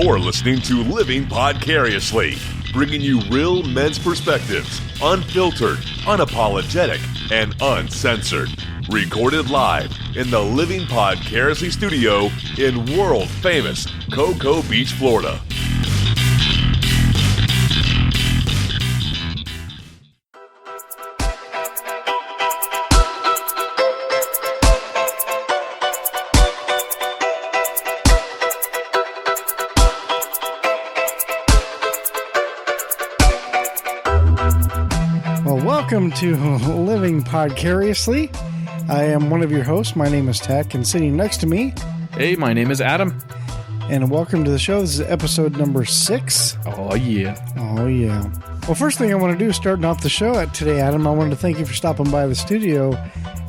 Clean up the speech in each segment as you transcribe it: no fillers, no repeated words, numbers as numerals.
You're listening to Living Podcariously, bringing you real men's perspectives, unfiltered, unapologetic, and uncensored. Recorded live in the Living Podcariously studio in world-famous Cocoa Beach, Florida. Welcome to Living Podcariously. I am one of your hosts. My name is Tach, and sitting next to me... Hey, my name is Adam. And welcome to the show. This is episode number 6. Oh, yeah. Oh, yeah. Well, first thing I want to do, starting off the show today, Adam, I wanted to thank you for stopping by the studio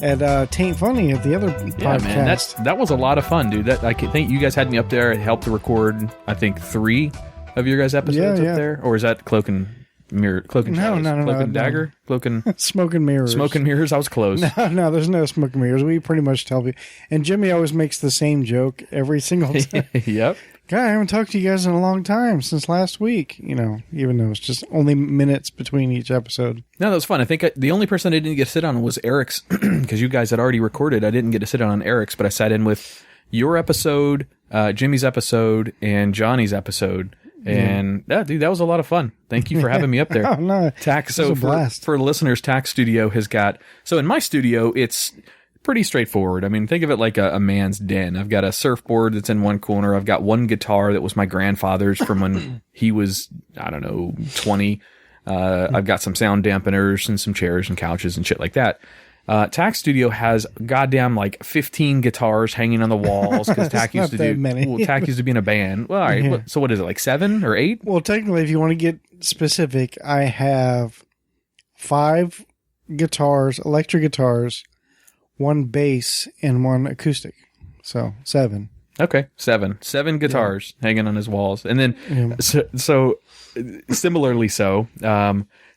at Tain't Funny at the other podcast. Man, that was a lot of fun, dude. I think you guys had me up there. It helped to record, I think, 3 of your guys' episodes up there. Or is that Cloak and Mirror? Cloak and Shadows? No. Cloak and Dagger? Cloak and... Smoke and Mirrors. Smoke and Mirrors? I was close. No, there's no Smoke and Mirrors. We pretty much tell you. And Jimmy always makes the same joke every single time. Yep. God, I haven't talked to you guys in a long time, since last week, even though it's just only minutes between each episode. No, that was fun. I think the only person I didn't get to sit on was Eric's, because you guys had already recorded. I didn't get to sit on Eric's, but I sat in with your episode, Jimmy's episode, and Johnny's episode. And yeah, dude, that was a lot of fun. Thank you for having me up there. Oh, no. Tach, so for listeners, Tach Studio has got, so in my studio, it's pretty straightforward. I mean, think of it like a man's den. I've got a surfboard that's in one corner. I've got one guitar that was my grandfather's from when he was, 20. I've got some sound dampeners and some chairs and couches and shit like that. Tach Studio has goddamn 15 guitars hanging on the walls because Tach used to Tach used to be in a band. Well, all right. Yeah. So what is it, 7 or 8? Well, technically, if you want to get specific, I have 5 guitars, electric guitars, 1 bass, and 1 acoustic. So 7. Okay, 7 guitars hanging on his walls, and then so similarly,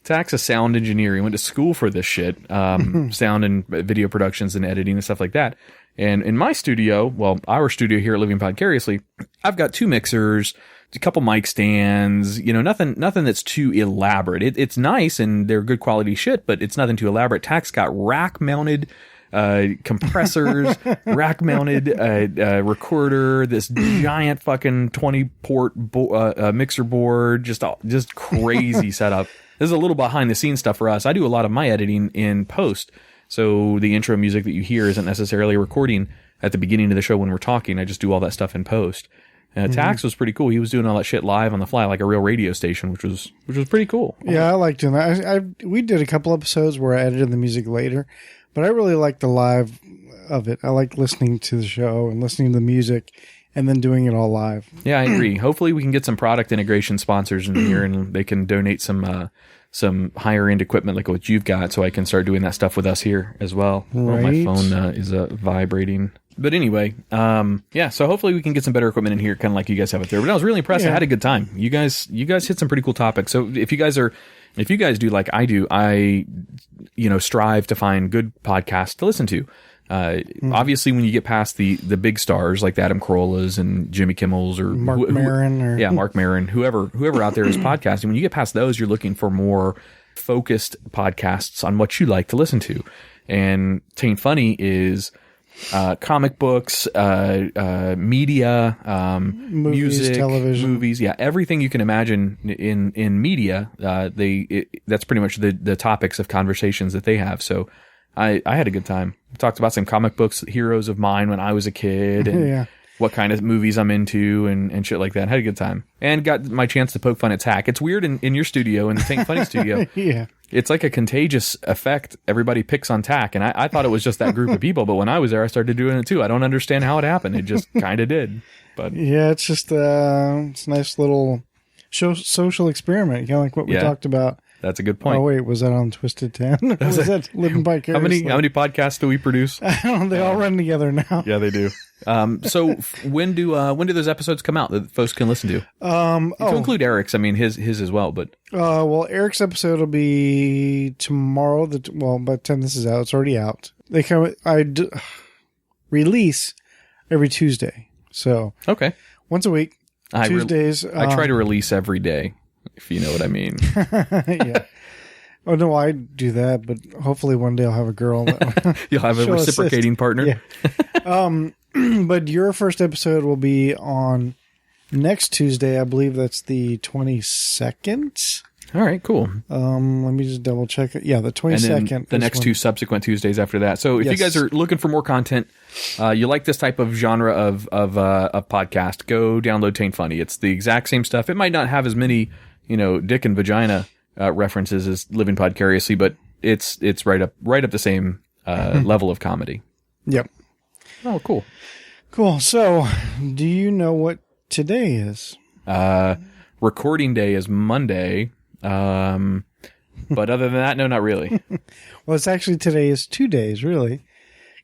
Tach's a sound engineer. He went to school for this shit, sound and video productions and editing and stuff like that. And in my studio, our studio here at Living Podcariously, I've got 2 mixers, a couple mic stands, nothing that's too elaborate. It's nice and they're good quality shit, but it's nothing too elaborate. Tach's got rack mounted compressors, rack mounted recorder, this giant fucking 20 port mixer board, just crazy setup. This is a little behind the scenes stuff for us. I do a lot of my editing in post, so the intro music that you hear isn't necessarily a recording at the beginning of the show when we're talking. I just do all that stuff in post. Tax was pretty cool. He was doing all that shit live on the fly like a real radio station, which was pretty cool. Yeah, I like doing that. We did a couple episodes where I edited the music later, but I really like the live of it. I like listening to the show and listening to the music and then doing it all live. Yeah, I agree. Hopefully we can get some product integration sponsors in here and they can donate some higher end equipment like what you've got, so I can start doing that stuff with us here as well. Right. My phone is vibrating. But anyway, so hopefully we can get some better equipment in here, kind of like you guys have it there. But I was really impressed. Yeah. I had a good time. You guys hit some pretty cool topics. So if you guys do like I do, I strive to find good podcasts to listen to. Obviously, when you get past the big stars like the Adam Carolla's and Jimmy Kimmel's or Mark Maron, whoever out there is podcasting, when you get past those, you're looking for more focused podcasts on what you like to listen to. And Tain't Funny is comic books, media, movies, music, television, movies, everything you can imagine in media. That's pretty much the topics of conversations that they have. So I had a good time. Talked about some comic books, heroes of mine when I was a kid, and what kind of movies I'm into and shit like that. Had a good time. And got my chance to poke fun at Tach. It's weird in your studio, in the Tain't Funny studio. Yeah. It's like a contagious effect. Everybody picks on Tach, and I thought it was just that group of people, but when I was there, I started doing it too. I don't understand how it happened. It just kind of did. But yeah, it's just it's a nice little social experiment, kind of like what we talked about. That's a good point. Oh wait, was that on Twisted 10? Was that Living Podcariously? How many podcasts do we produce? I don't know. They all run together now. Yeah, they do. So when do those episodes come out that folks can listen to? To include Eric's, I mean his as well, but Eric's episode will be tomorrow. By the time this is out, it's already out. They release every Tuesday, so okay, once a week. Tuesdays. I try to release every day, if you know what I mean. Yeah. Oh, no, I do that, but hopefully one day I'll have a girl. You'll have a reciprocating partner. Yeah. But your first episode will be on next Tuesday. I believe that's the 22nd. All right, cool. Let me just double check it. Yeah, the 22nd. And then the next two subsequent Tuesdays after that. So if you guys are looking for more content, you like this type of genre of podcast, go download Taint Funny. It's the exact same stuff. It might not have as many, dick and vagina references as Living Podcariously, but it's right up the same level of comedy. Yep. Oh, cool. Cool. So, do you know what today is? Recording day is Monday. But other than that, no, not really. Well, it's actually today is 2 days, really.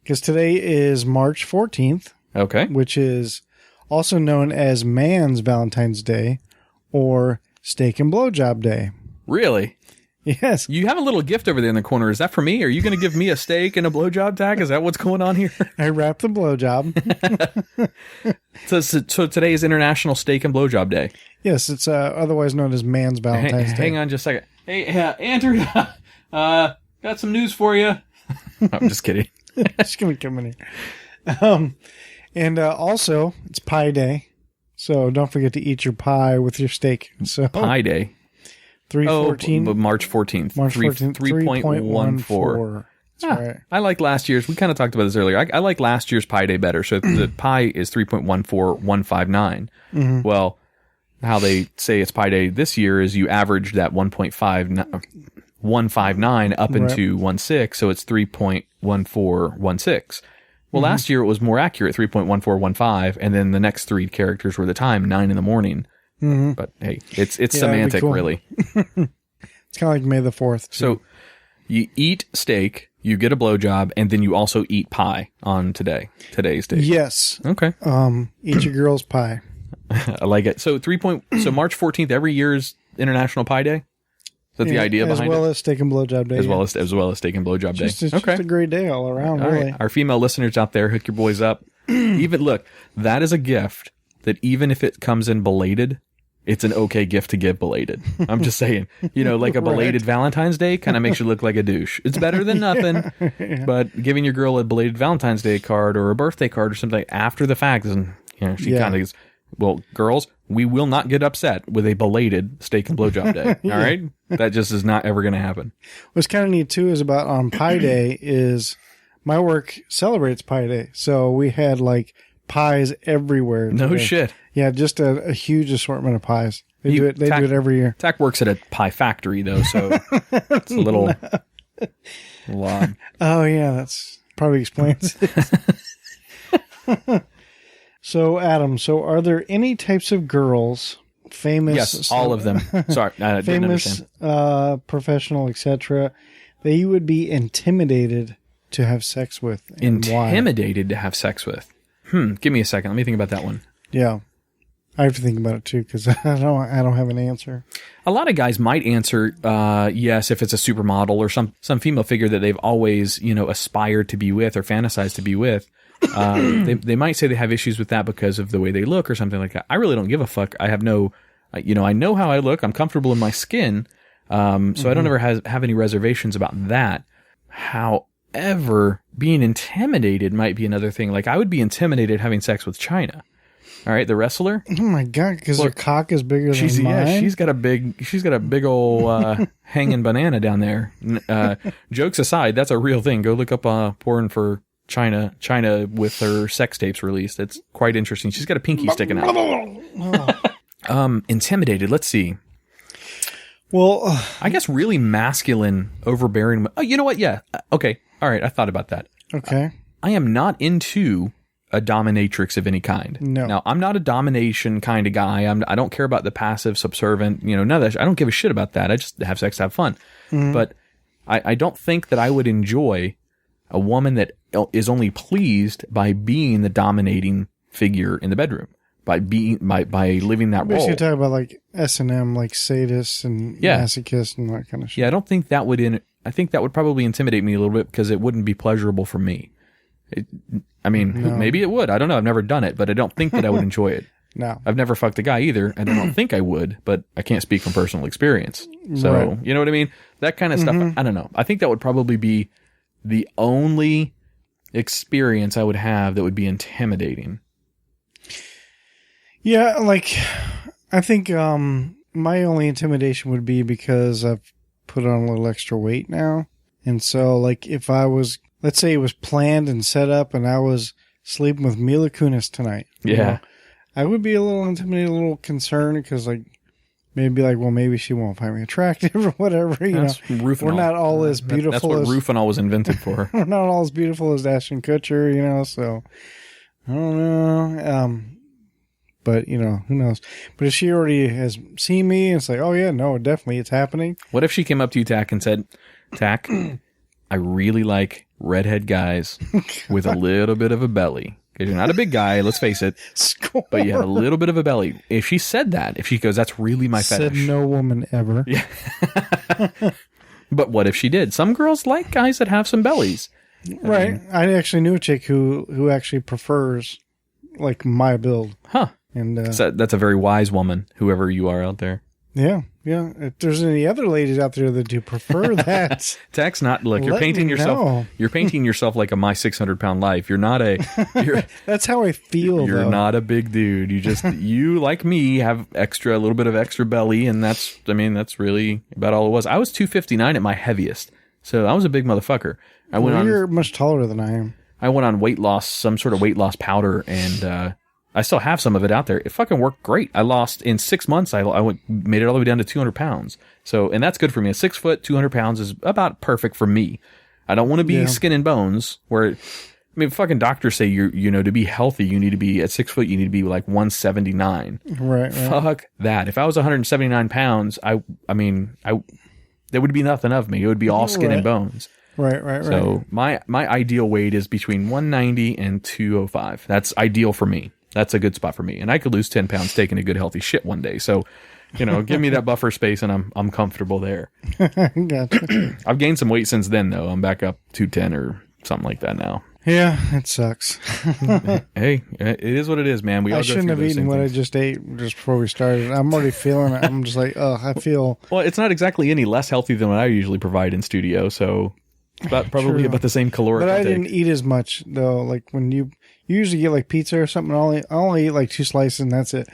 Because today is March 14th. Okay. Which is also known as Man's Valentine's Day or Steak and Blowjob Day. Really? Yes. You have a little gift over there in the corner. Is that for me? Are you going to give me a steak and a blowjob tag? Is that what's going on here? I wrapped the blowjob. So today is International Steak and Blowjob Day. Yes, it's otherwise known as Man's Valentine's Day. Hang on just a second. Hey, Andrew, got some news for you. I'm just kidding. Just going to come in here. And also, it's Pie Day. So don't forget to eat your pie with your steak. So Pie Day. 3/14. March 14th. March 14th. 3.14. That's right. I like last year's. We kind of talked about this earlier. I like last year's Pi Day better. So the pi is 3.14159. Mm-hmm. Well, how they say it's Pi Day this year is you average that 1.159 up into 16, so it's 3.1416. Well, last year it was more accurate, 3.1415, and then the next three characters were the time, 9 in the morning. Mm-hmm. But hey, it's semantic, cool. really. It's kind of like May the 4th. Too. So you eat steak, you get a blowjob, and then you also eat pie on today's day. Yes. Okay. Eat your girl's pie. I like it. So so March 14th every year is International Pie Day. Is that the idea behind it? As well as Steak and Blowjob Day. As well as Steak and Blowjob Day. It's just a great day all around, all really. Right. Our female listeners out there, hook your boys up. Even look, that is a gift that even if it comes in belated, it's an okay gift to give belated. I'm just saying, like a belated Valentine's Day kind of makes you look like a douche. It's better than nothing, but giving your girl a belated Valentine's Day card or a birthday card or something after the fact, and she kind of is, well, girls, we will not get upset with a belated steak and blowjob day. All right? That just is not ever going to happen. What's kind of neat too is about on Pie Day is my work celebrates Pie Day. So we had like pies everywhere. No shit. Yeah, just a huge assortment of pies. They do it every year. Tach works at a pie factory though, so it's a little odd. Oh yeah, that's probably explains it. So Adam, are there any types of girls, famous? Yes, all of them. Sorry, I didn't understand. Professional, etc., that you would be intimidated to have sex with? And intimidated why? to have sex with? Give me a second. Let me think about that one. Yeah. I have to think about it too because I don't have an answer. A lot of guys might answer yes if it's a supermodel or some female figure that they've always aspired to be with or fantasized to be with. They might say they have issues with that because of the way they look or something like that. I really don't give a fuck. I have no, I know how I look. I'm comfortable in my skin, so I don't ever have any reservations about that. However, being intimidated might be another thing. Like I would be intimidated having sex with China. All right, the wrestler. Oh my god, because her cock is bigger than mine. Yeah, she's got a big old hanging banana down there. Jokes aside, that's a real thing. Go look up porn for China with her sex tapes released. It's quite interesting. She's got a pinky sticking out. Intimidated. Let's see. Well, I guess really masculine, overbearing. Oh, you know what? Yeah. Okay. All right. I thought about that. Okay. I am not into a dominatrix of any kind. No. Now, I'm not a domination kind of guy. I don't care about the passive, subservient, none of that. I don't give a shit about that. I just have sex to have fun. Mm-hmm. But I don't think that I would enjoy a woman that is only pleased by being the dominating figure in the bedroom, by living that role. Basically talking about like S&M, like sadists and masochists and that kind of shit. Yeah, I don't think that would I think that would probably intimidate me a little bit because it wouldn't be pleasurable for me. Maybe it would. I don't know. I've never done it, but I don't think that I would enjoy it. No. I've never fucked a guy either, and I don't think I would, but I can't speak from personal experience. So, You know what I mean? That kind of stuff, I don't know. I think that would probably be the only experience I would have that would be intimidating. Yeah, like, I think my only intimidation would be because I've put on a little extra weight now. And so, like, if I was, let's say it was planned and set up and I was sleeping with Mila Kunis tonight. Yeah. You know, I would be a little intimidated, a little concerned because, like, maybe she won't find me attractive or whatever. You know, we're not all as beautiful. That's what Rufinol was invented for. We're not all as beautiful as Ashton Kutcher, you know. So I don't know. But you know, who knows? But if she already has seen me and it's like, oh yeah, no, definitely, it's happening. What if she came up to you, Tach, and said, "Tach, I really like redhead guys with a little bit of a belly." Because you're not a big guy, let's face it. Score. But you have a little bit of a belly. If she said that, if she goes, that's really my fetish. Said no woman ever. Yeah. But what if she did? Some girls like guys that have some bellies. Right. I actually knew a chick who actually prefers, like, my build. Huh. And So that's a very wise woman, whoever you are out there. Yeah. If there's any other ladies out there that do prefer that, Tach's not. Look, you're painting yourself. know. You're painting yourself like a my 600-pound life. You're not a. That's how I feel. You're though. not a big dude. You like me have a little bit of extra belly, and that's really about all it was. I was 259 at my heaviest, so I was a big motherfucker. You're much taller than I am. I went on weight loss, some sort of weight loss powder, and I still have some of it out there. It fucking worked great. I lost in 6 months. I made it all the way down to 200 pounds. So, and that's good for me. A 6 foot, 200 pounds is about perfect for me. I don't want to be skin and bones where, fucking doctors say to be healthy, you need to be at 6 foot, you need to be like 179. Right. Fuck that. If I was 179 pounds, there would be nothing of me. It would be all skin and bones. Right. So my ideal weight is between 190 and 205. That's ideal for me. That's a good spot for me. And I could lose 10 pounds taking a good healthy shit one day. So, give me that buffer space and I'm comfortable there. Gotcha. I've gained some weight since then though. I'm back up 210 or something like that now. Yeah, it sucks. Hey, it is what it is, man. I shouldn't have eaten what I just ate just before we started. I'm already feeling it. I'm just like, I feel. Well, it's not exactly any less healthy than what I usually provide in studio. So probably about the same caloric But I intake. didn't eat as much though. Like when you usually get like pizza or something, I only eat like 2 slices and that's it.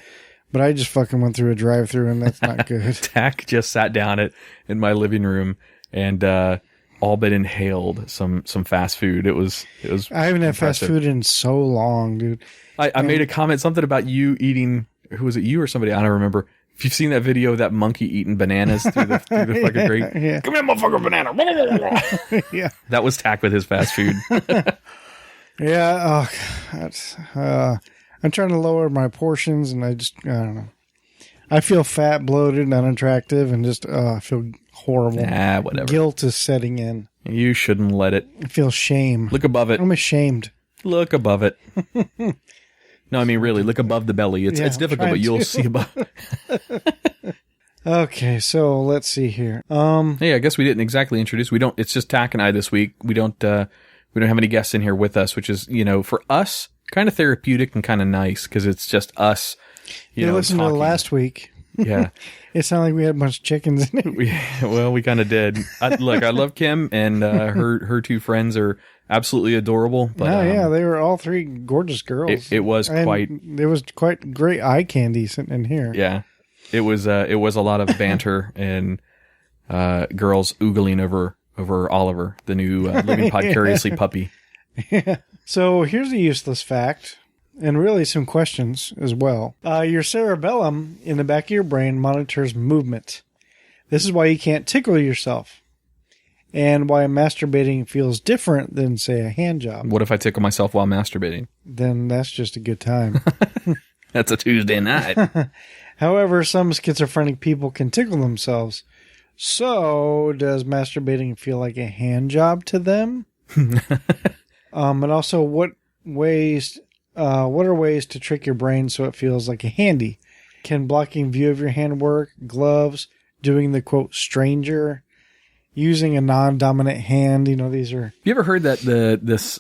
But I just fucking went through a drive-through and that's not good. Tach just sat down in my living room and all but inhaled some fast food. It was. I haven't had fast food in so long, dude. I made a comment, something about you eating. Who was it? You or somebody? I don't remember. If you've seen that video of that monkey eating bananas through the fucking grate, Yeah. Give me a motherfucking banana. Yeah. That was Tach with his fast food. Yeah. I'm trying to lower my portions and I don't know. I feel fat, bloated, and unattractive, and just I feel horrible. Whatever. Guilt is setting in. You shouldn't let it. I feel shame. Look above it. I'm ashamed. Look above it. No, I mean really. Look above the belly. It's difficult, but you'll see above. Okay, so let's see here. Hey, I guess we didn't exactly introduce. We don't. It's just Tach and I this week. We don't have any guests in here with us, which is for us kind of therapeutic and kind of nice because it's just us. You listened to last week. Yeah. It sounded like we had a bunch of chickens in it. We kind of did. I love Kim, and her 2 friends are absolutely adorable. But, yeah, they were all 3 gorgeous girls. It was quite great eye candy sitting in here. Yeah, it was a lot of banter and girls oogling over Oliver, the new Living Podcariously puppy. Yeah. So here's a useless fact. And really some questions as well. Your cerebellum in the back of your brain monitors movement. This is why you can't tickle yourself. And why masturbating feels different than, say, a hand job. What if I tickle myself while masturbating? Then that's just a good time. That's a Tuesday night. However, some schizophrenic people can tickle themselves. So, does masturbating feel like a hand job to them? And also, what are ways to trick your brain so it feels like a handy? Can blocking view of your hand work? Gloves? Doing the, quote, stranger? Using a non-dominant hand? These are... You ever heard that this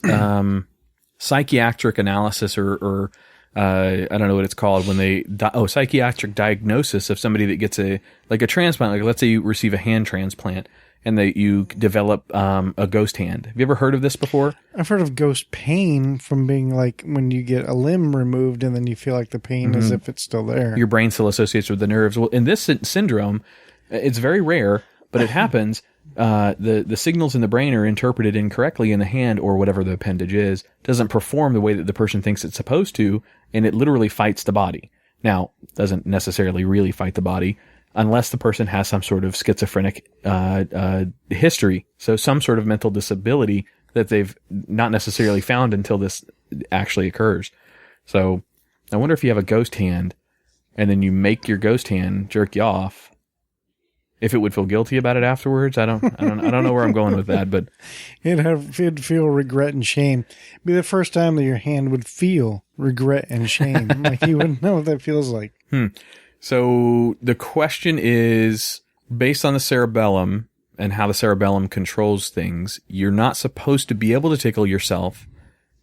psychiatric analysis or I don't know what it's called when they psychiatric diagnosis of somebody that gets a transplant. Like let's say you receive a hand transplant and that you develop a ghost hand. Have you ever heard of this before? I've heard of ghost pain from being like when you get a limb removed and then you feel like the pain as if it's still there. Your brain still associates with the nerves. Well, in this syndrome, it's very rare, but it happens. The signals in the brain are interpreted incorrectly in the hand or whatever the appendage is, doesn't perform the way that the person thinks it's supposed to, and it literally fights the body. Now, doesn't necessarily really fight the body unless the person has some sort of schizophrenic history, so some sort of mental disability that they've not necessarily found until this actually occurs. So I wonder if you have a ghost hand and then you make your ghost hand jerk you off, if it would feel guilty about it afterwards. I don't know where I'm going with that, but it'd feel regret and shame. It'd be the first time that your hand would feel regret and shame. Like you wouldn't know what that feels like. So the question is, based on the cerebellum and how the cerebellum controls things, you're not supposed to be able to tickle yourself,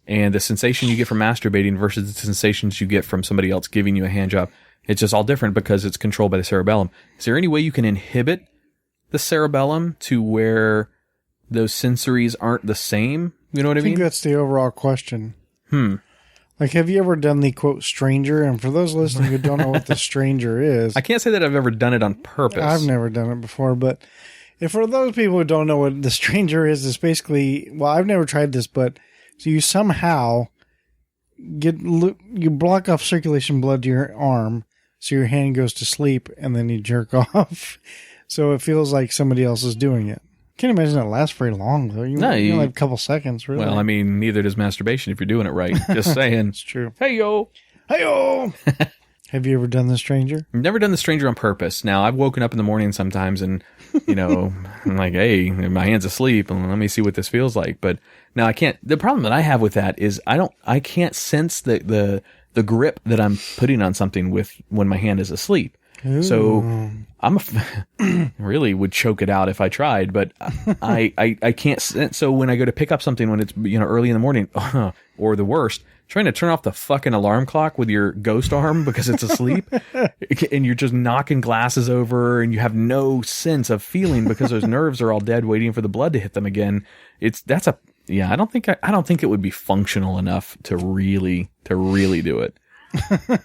and the sensation you get from masturbating versus the sensations you get from somebody else giving you a hand job, it's just all different because it's controlled by the cerebellum. Is there any way you can inhibit the cerebellum to where those sensories aren't the same? You know what I mean? I think that's the overall question. Like, have you ever done the, quote, stranger? And for those listening who don't know what the stranger is... I can't say that I've ever done it on purpose. I've never done it before, but if for those people who don't know what the stranger is, it's basically... Well, I've never tried this, but... So you somehow you block off circulation blood to your arm, so your hand goes to sleep, and then you jerk off. So it feels like somebody else is doing it. Can't imagine it lasts very long, though. You only have a couple seconds, really. Well, I mean, neither does masturbation if you're doing it right. Just saying. It's true. Hey-yo. Hey-yo. Have you ever done the stranger? I've never done the stranger on purpose. Now, I've woken up in the morning sometimes and, I'm like, hey, my hand's asleep, and let me see what this feels like. But no, I can't. The problem that I have with that is I can't sense the grip that I'm putting on something when my hand is asleep. Ooh. So really would choke it out if I tried, but I can't. So when I go to pick up something when it's early in the morning, or the worst, trying to turn off the fucking alarm clock with your ghost arm because it's asleep, and you're just knocking glasses over, and you have no sense of feeling because those nerves are all dead, waiting for the blood to hit them again. I don't think it would be functional enough to really do it.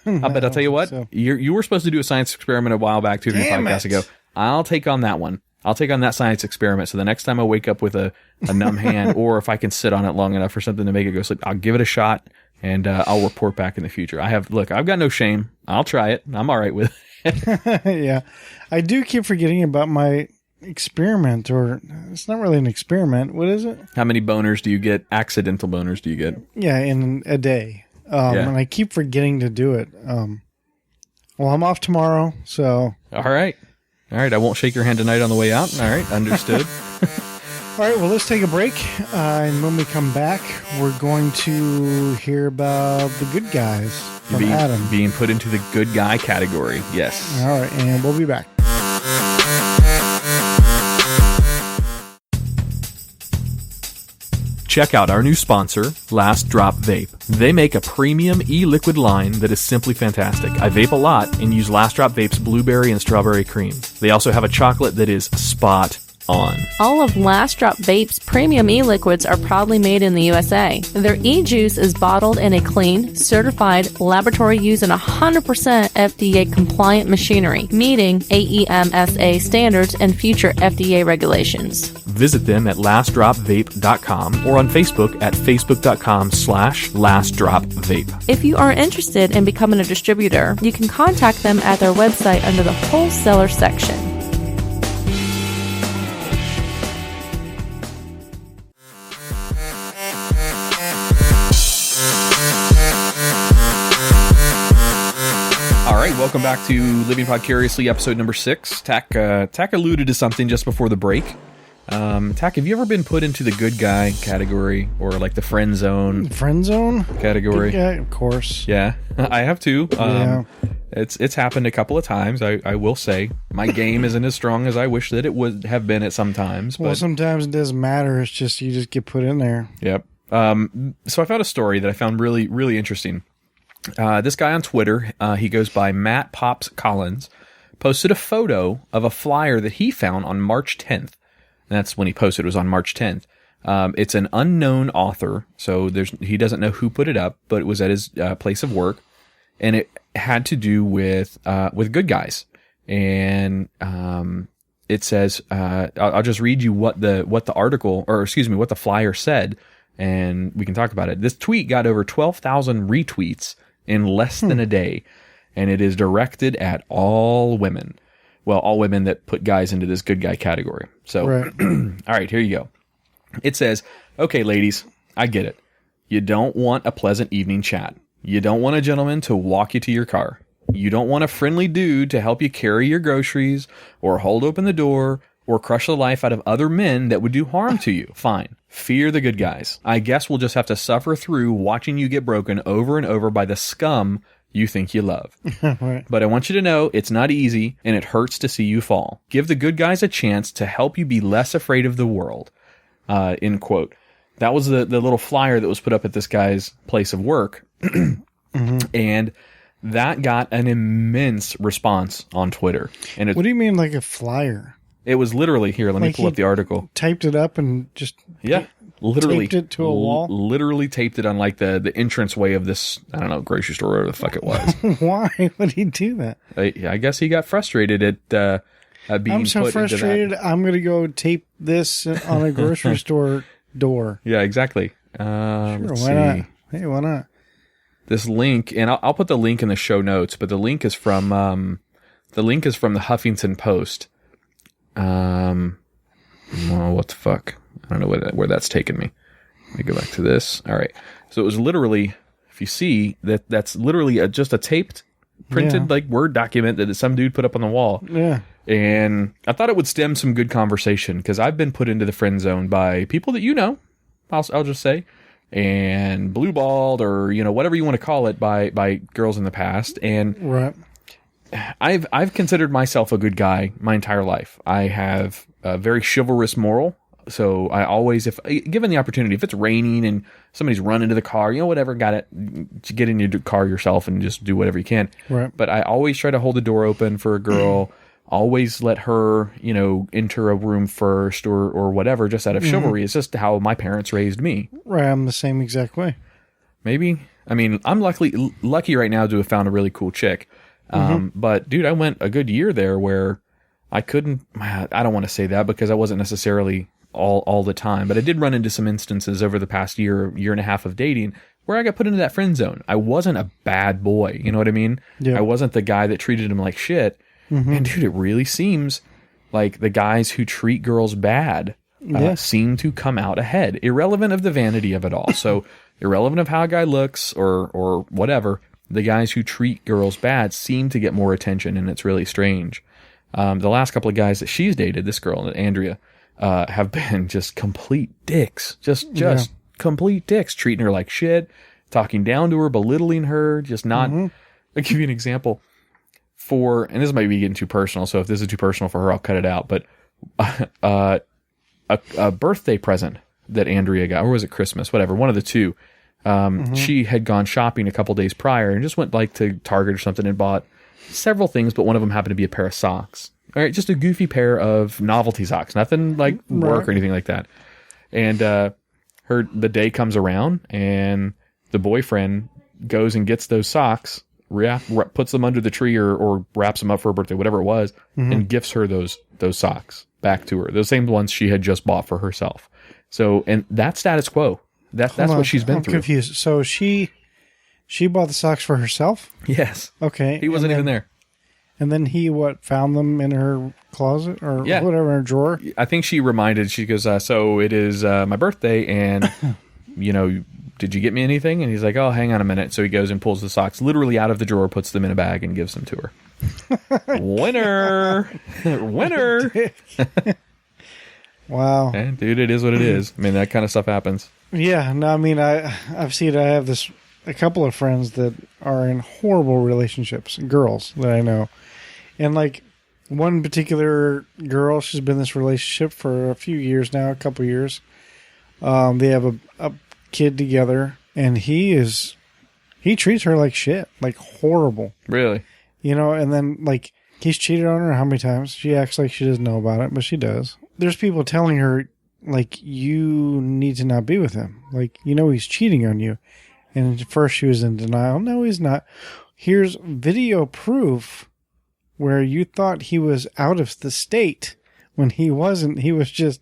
I'll tell you what, so. You were supposed to do a science experiment a while back, 2 or 3 podcasts ago. I'll take on that one. I'll take on that science experiment. So the next time I wake up with a numb hand, or if I can sit on it long enough for something to make it go sleep, I'll give it a shot, and I'll report back in the future. I've got no shame. I'll try it. I'm all right with it. Yeah. I do keep forgetting about my experiment, or it's not really an experiment. What is it? How many boners do you get? Accidental boners do you get? Yeah, in a day. And I keep forgetting to do it. Well, I'm off tomorrow, so... All right. I won't shake your hand tonight on the way out. All right, understood. All right, well, let's take a break. And when we come back, we're going to hear about the good guys from Adam. Being put into the good guy category, yes. All right, and we'll be back. Check out our new sponsor, Last Drop Vape. They make a premium e-liquid line that is simply fantastic. I vape a lot and use Last Drop Vape's blueberry and strawberry cream. They also have a chocolate that is spot on. All of Last Drop Vape's premium e-liquids are proudly made in the USA. Their e-juice is bottled in a clean, certified, laboratory used in 100% FDA compliant machinery, meeting AEMSA standards and future FDA regulations. Visit them at lastdropvape.com or on Facebook at facebook.com/lastdropvape. If you are interested in becoming a distributor, you can contact them at their website under the wholesaler section. Welcome back to Living Podcariously, episode number 6. Tach alluded to something just before the break. Tach, have you ever been put into the good guy category, or like the friend zone? Friend zone category? Yeah, of course. Yeah, I have too. Yeah. It's happened a couple of times. I will say my game isn't as strong as I wish that it would have been at some times. Well, sometimes it doesn't matter. It's just you just get put in there. Yep. So I found a story that I found really, really interesting. This guy on Twitter, he goes by Matt Pops Collins, posted a photo of a flyer that he found on March 10th. And that's when he posted. It was on March 10th. It's an unknown author, so he doesn't know who put it up, but it was at his place of work, and it had to do with good guys. And it says, I'll just read you what the article, or excuse me, what the flyer said, and we can talk about it. This tweet got over 12,000 retweets in less than a day, and it is directed at all women. Well, all women that put guys into this good guy category. So, Right. All right, here you go. It says, okay, ladies, I get it. You don't want a pleasant evening chat. You don't want a gentleman to walk you to your car. You don't want a friendly dude to help you carry your groceries or hold open the door or crush the life out of other men that would do harm to you. Fine. Fear the good guys. I guess we'll just have to suffer through watching you get broken over and over by the scum you think you love. Right. But I want you to know it's not easy and it hurts to see you fall. Give the good guys a chance to help you be less afraid of the world. End quote. That was the little flyer that was put up at this guy's place of work. And that got an immense response on Twitter. And What do you mean, like a flyer? it was literally, here, let me Like pull he up the article. Typed it up and just Literally taped it to a wall? Literally taped it on like the entranceway of this, I don't know, grocery store, whatever the fuck it was. Why would he do that? I guess he got frustrated at being I'm so put frustrated. into I'm gonna go tape this on a grocery store door. that. Yeah, exactly. Sure, Let's why see. not? Hey, why not? This link, and I'll put the link in the show notes, but the link is from the Huffington Post. Well, what the fuck? I don't know where that's taken me. Let me go back to this. All right. So it was literally, if you see, that's literally just a taped, printed like Word document that some dude put up on the wall. Yeah. And I thought it would stem some good conversation because I've been put into the friend zone by people that you know, I'll just say, and blue-balled or, whatever you want to call it by girls in the past. And Right. I've considered myself a good guy my entire life. I have a very chivalrous moral. So I always, if given the opportunity, if it's raining and somebody's running to the car, whatever, got it, get in your car yourself and just do whatever you can. Right. But I always try to hold the door open for a girl, always let her, enter a room first or whatever, just out of chivalry. It's just how my parents raised me. Right. I'm the same exact way. Maybe. I mean, I'm lucky right now to have found a really cool chick. But dude, I went a good year there where I don't want to say that because I wasn't necessarily all the time, but I did run into some instances over the past year and a half of dating where I got put into that friend zone. I wasn't a bad boy. You know what I mean? Yeah. I wasn't the guy that treated him like shit. And dude, it really seems like the guys who treat girls bad seem to come out ahead, irrelevant of the vanity of it all. So irrelevant of how a guy looks or whatever, the guys who treat girls bad seem to get more attention, and it's really strange. The last couple of guys that she's dated, this girl, Andrea, have been just complete dicks. Just complete dicks, treating her like shit, talking down to her, belittling her, just not... I'll give you an example. And this might be getting too personal, so if this is too personal for her, I'll cut it out. But a birthday present that Andrea got, or was it Christmas? Whatever, one of the two. She had gone shopping a couple days prior and just went to Target or something and bought several things, but one of them happened to be a pair of socks. All right, just a goofy pair of novelty socks, nothing like work or anything like that. And the day comes around, and the boyfriend goes and gets those socks, puts them under the tree or wraps them up for her birthday, whatever it was, and gifts her those socks back to her, those same ones she had just bought for herself. So, and that's status quo. That's what she's been through. I'm confused. So she bought the socks for herself? Yes. Okay. He wasn't even there. And then he found them in her closet or whatever, in her drawer? I think she goes, so it is my birthday, and did you get me anything? And he's like, oh, hang on a minute. So he goes and pulls the socks literally out of the drawer, puts them in a bag, and gives them to her. Winner. Wow. Okay, dude, it is what it is. I mean, that kind of stuff happens. Yeah, no, I mean, I've seen, I have a couple of friends that are in horrible relationships, girls that I know. And one particular girl, she's been in this relationship for a few years now, a couple years. They have a kid together, and he's he treats her like shit, like horrible. Really? You know, and then, like, he's cheated on her how many times? She acts like she doesn't know about it, but she does. There's people telling her, like, you need to not be with him. Like, you know he's cheating on you. And at first she was in denial. No, he's not. Here's video proof where you thought he was out of the state when he wasn't. He was just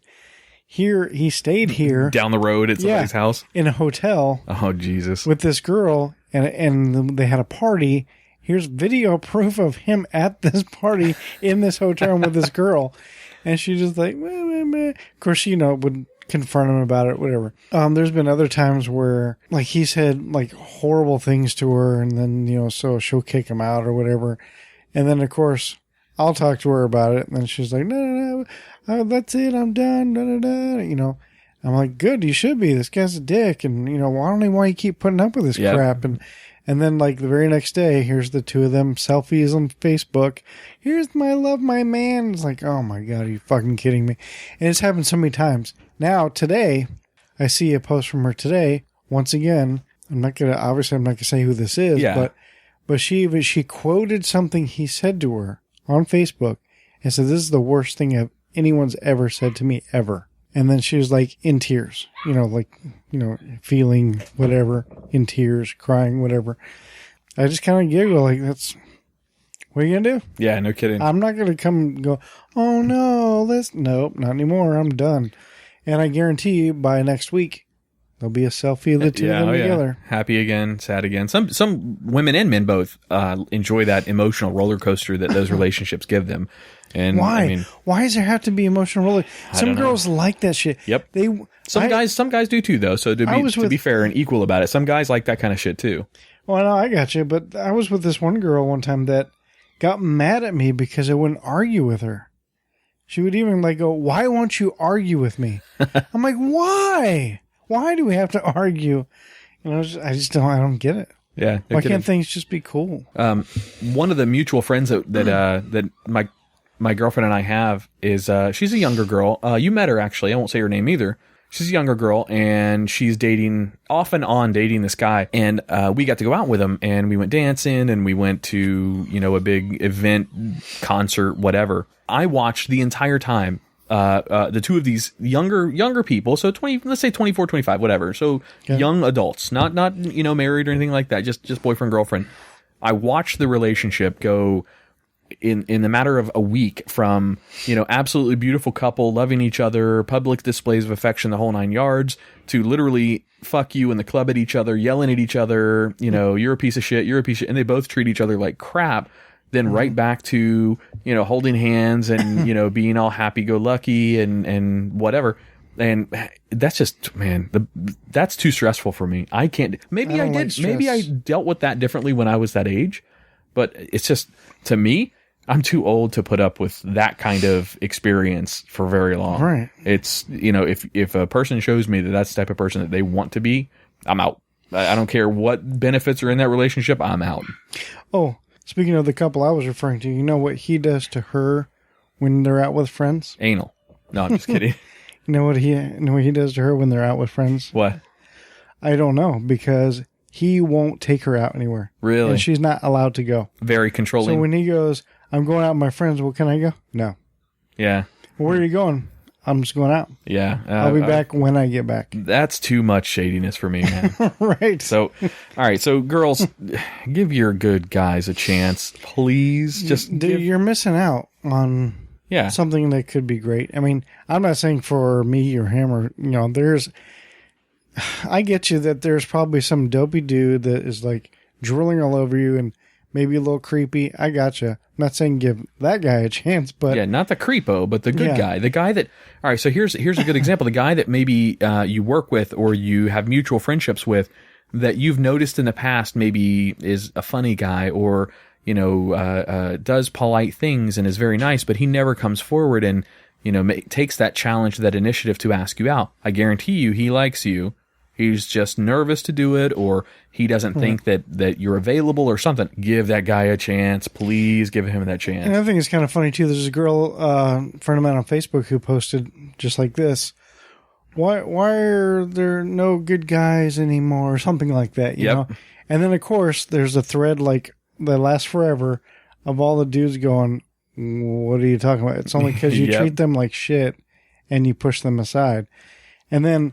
here. He stayed here. Down the road at somebody's house? In a hotel. Oh, Jesus. With this girl, and they had a party. Here's video proof of him at this party in this hotel room with this girl. And she just like, meh, meh, meh. Of course, she, would confront him about it, whatever. There's been other times where, like, he said, like, horrible things to her, and then, so she'll kick him out or whatever. And then, of course, I'll talk to her about it, and then she's like, no, that's it, I'm done, I'm like, good, you should be. This guy's a dick, and, why you keep putting up with this crap? And then, like, the very next day, here's the two of them selfies on Facebook. Here's my love, my man. It's like, oh, my God, are you fucking kidding me? And it's happened so many times. Now, today, I see a post from her today. Once again, I'm not going to say who this is. Yeah. But she quoted something he said to her on Facebook and said, this is the worst thing anyone's ever said to me, ever. And then she was like in tears, feeling whatever, in tears, crying, whatever. I just kind of giggle like, what are you going to do? Yeah, no kidding. I'm not going to come and go, oh no, nope, not anymore. I'm done. And I guarantee you by next week, there'll be a selfie of the two of them together. Happy again, sad again. Some women and men both enjoy that emotional roller coaster that those relationships give them. And why? I mean, why does there have to be emotional roller? Some girls like that shit. Yep. Some guys do too, though. So to be fair and equal about it, some guys like that kind of shit too. Well, no, I got you. But I was with this one girl one time that got mad at me because I wouldn't argue with her. She would even go, why won't you argue with me? I'm like, why? Why do we have to argue? I don't get it. Yeah. Why can't things just be cool? One of the mutual friends that my girlfriend and I have is, she's a younger girl. You met her actually. I won't say her name either. She's a younger girl and she's off and on dating this guy. And, we got to go out with him and we went dancing and we went to, a big event, concert, whatever. I watched the entire time, the two of these younger people. So let's say 24, 25, whatever. So young adults, not, married or anything like that. Just boyfriend, girlfriend. I watched the relationship go in the matter of a week from, absolutely beautiful couple, loving each other, public displays of affection, the whole 9 yards, to literally fuck you in the club at each other, yelling at each other, you're a piece of shit, and they both treat each other like crap. Then right back to, holding hands and, being all happy-go-lucky and whatever. And that's just, man, that's too stressful for me. I can't. Maybe I did. Maybe I dealt with that differently when I was that age. But it's just, to me, I'm too old to put up with that kind of experience for very long. Right. It's, if a person shows me that that's the type of person that they want to be, I'm out. I don't care what benefits are in that relationship. I'm out. Oh, speaking of the couple I was referring to, you know what he does to her when they're out with friends? Anal. No, I'm just kidding. You know what he does to her when they're out with friends? What? I don't know, because he won't take her out anywhere. Really? And she's not allowed to go. Very controlling. So when he goes, I'm going out with my friends, well, can I go? No. Yeah. Well, where are you going? I'm just going out. Yeah. I'll be back when I get back. That's too much shadiness for me, man. Right. So, all right. So, girls, give your good guys a chance. Please. You're missing out on something that could be great. I mean, I'm not saying for me or him or, I get you that there's probably some dopey dude that is drooling all over you and maybe a little creepy. I gotcha. I'm not saying give that guy a chance, but not the creepo, but the good guy. The guy that, all right, so here's a good example. The guy that maybe you work with or you have mutual friendships with that you've noticed in the past maybe is a funny guy or, does polite things and is very nice, but he never comes forward and, takes that challenge, that initiative to ask you out. I guarantee you he likes you. He's just nervous to do it, or he doesn't think that you're available or something. Give that guy a chance. Please give him that chance. And I think it's kind of funny, too. There's a girl, friend of mine on Facebook who posted just like this. why are there no good guys anymore, or something like that, you know? And then, of course, there's a thread like that lasts forever of all the dudes going, what are you talking about? It's only because you treat them like shit and you push them aside. And then,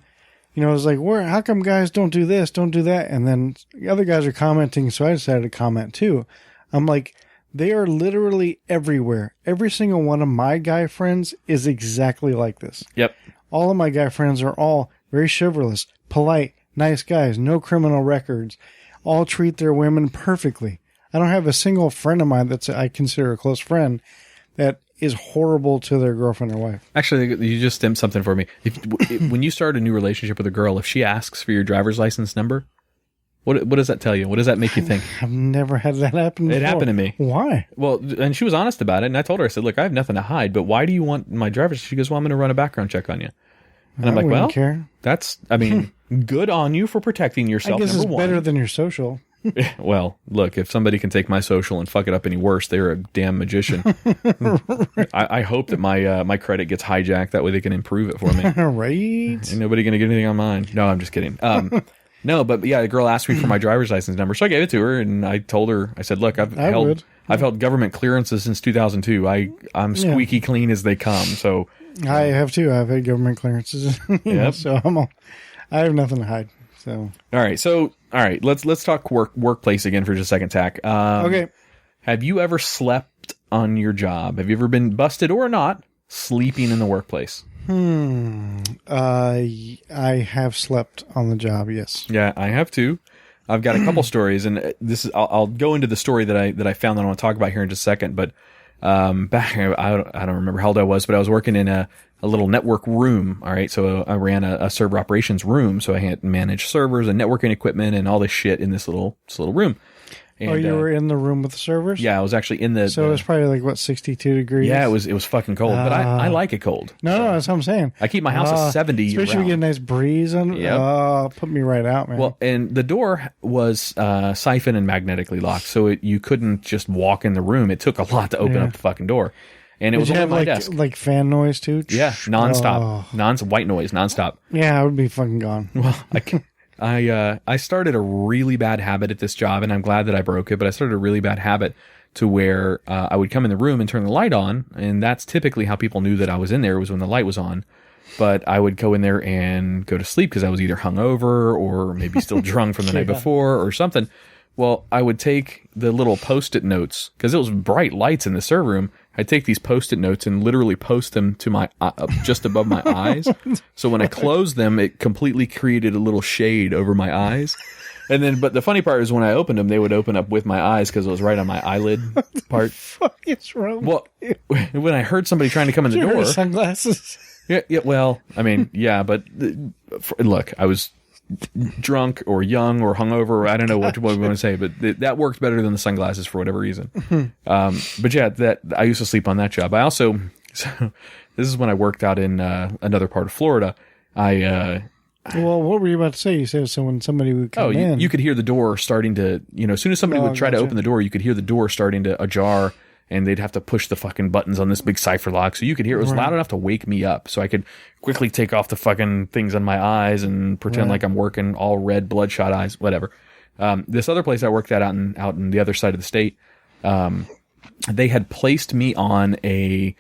you know, it's like, how come guys don't do this, don't do that? And then the other guys are commenting, so I decided to comment too. I'm like, they are literally everywhere. Every single one of my guy friends is exactly like this. Yep. All of my guy friends are all very chivalrous, polite, nice guys, no criminal records, all treat their women perfectly. I don't have a single friend of mine that's I consider a close friend that is horrible to their girlfriend or wife. Actually, you just stemmed something for me. When you start a new relationship with a girl, if she asks for your driver's license number, what does that tell you? What does that make you think? I've never had that happen before. It happened to me. Why? Well, and she was honest about it, and I told her, I said, look, I have nothing to hide, but why do you want my driver's? She goes, well, I'm going to run a background check on you. And I'm like, well, care. That's, I mean, good on you for protecting yourself. I guess it's better than your social. Well, look, if somebody can take my social and fuck it up any worse, they're a damn magician. I hope that my credit gets hijacked. That way they can improve it for me. Right? Ain't nobody going to get anything on mine. No, I'm just kidding. No, but yeah, the girl asked me for my driver's license number, so I gave it to her, and I told her, I said, look, I've held government clearances since 2002. I'm squeaky clean as they come. So I have too. I've had government clearances. Yep. So I have nothing to hide. So all right. Let's talk workplace again for just a second, Tach. Okay. Have you ever slept on your job? Have you ever been busted or not sleeping in the workplace? I have slept on the job. Yes. Yeah, I have too. I've got a couple stories, and this is I'll go into the story that I found that I want to talk about here in just a second. But back I don't remember how old I was, but I was working in a little network room. All right, so I ran a server operations room, so I had managed servers and networking equipment and all this shit in this little room. And, you were in the room with the servers? Yeah, I was actually in the. So it was probably like what, 62 degrees? Yeah, it was fucking cold, but I like it cold. No, that's what I'm saying. I keep my house at 70 year round. Especially when you get a nice breeze on. Yep. Put me right out, man. Well, and the door was siphon and magnetically locked, so you couldn't just walk in the room. It took a lot to open up the fucking door. And it was on my desk. Like fan noise too? Yeah, nonstop. White noise, nonstop. Yeah, I would be fucking gone. Well, I started a really bad habit at this job, and I'm glad that I broke it, but I started a really bad habit to where I would come in the room and turn the light on, and that's typically how people knew that I was in there, was when the light was on. But I would go in there and go to sleep because I was either hungover or maybe still drunk from the night before or something. Well, I would take the little Post-it notes, because it was bright lights in the server room. I'd take these Post-it notes and literally post them to my just above my eyes. So when I closed them, it completely created a little shade over my eyes. And then, but the funny part is when I opened them, they would open up with my eyes because it was right on my eyelid part. What the fuck is wrong? Well, when I heard somebody trying to come in the door, sunglasses. Yeah. Well, I mean, yeah, but look, I was drunk or young or hungover, or I don't know what we want to say, but that worked better than the sunglasses for whatever reason. But yeah, that I used to sleep on that job. I also, so this is when I worked out in another part of Florida. Well, what were you about to say? You said so when somebody would come in. You could hear the door starting to, as soon as somebody would try to open the door, you could hear the door starting to ajar, and they'd have to push the fucking buttons on this big cipher lock. So you could hear it was loud enough to wake me up. So I could quickly take off the fucking things on my eyes and pretend like I'm working, all red, bloodshot eyes, whatever. This other place I worked at out in the other side of the state, they had placed me on a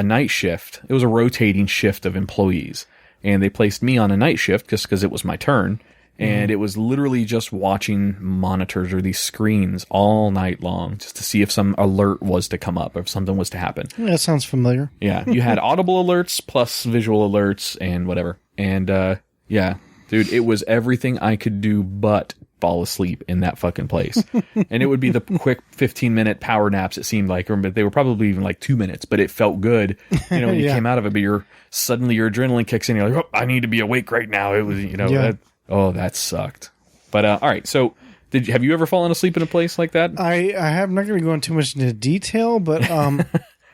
night shift. It was a rotating shift of employees. And they placed me on a night shift just because it was my turn. And it was literally just watching monitors or these screens all night long just to see if some alert was to come up or if something was to happen. Yeah, that sounds familiar. Yeah. You had audible alerts plus visual alerts and whatever. And yeah, dude, it was everything I could do but fall asleep in that fucking place. And it would be the quick 15-minute power naps, it seemed like, or they were probably even like 2 minutes, but it felt good. When you came out of it, but suddenly your adrenaline kicks in. You're like, oh, I need to be awake right now. It was, that sucked. But all right, so have you ever fallen asleep in a place like that? I have not going to go into too much into detail, but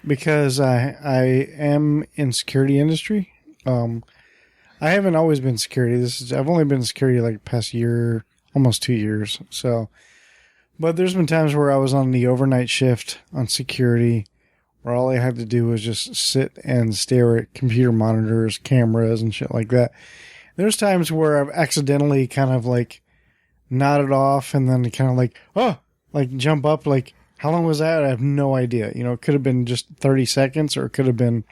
because I am in security industry, I haven't always been security. I've only been in security like past year, almost 2 years. So, but there's been times where I was on the overnight shift on security, where all I had to do was just sit and stare at computer monitors, cameras, and shit like that. There's times where I've accidentally kind of like nodded off and then kind of like jump up. Like, how long was that? I have no idea. You know, it could have been just 30 seconds or it could have been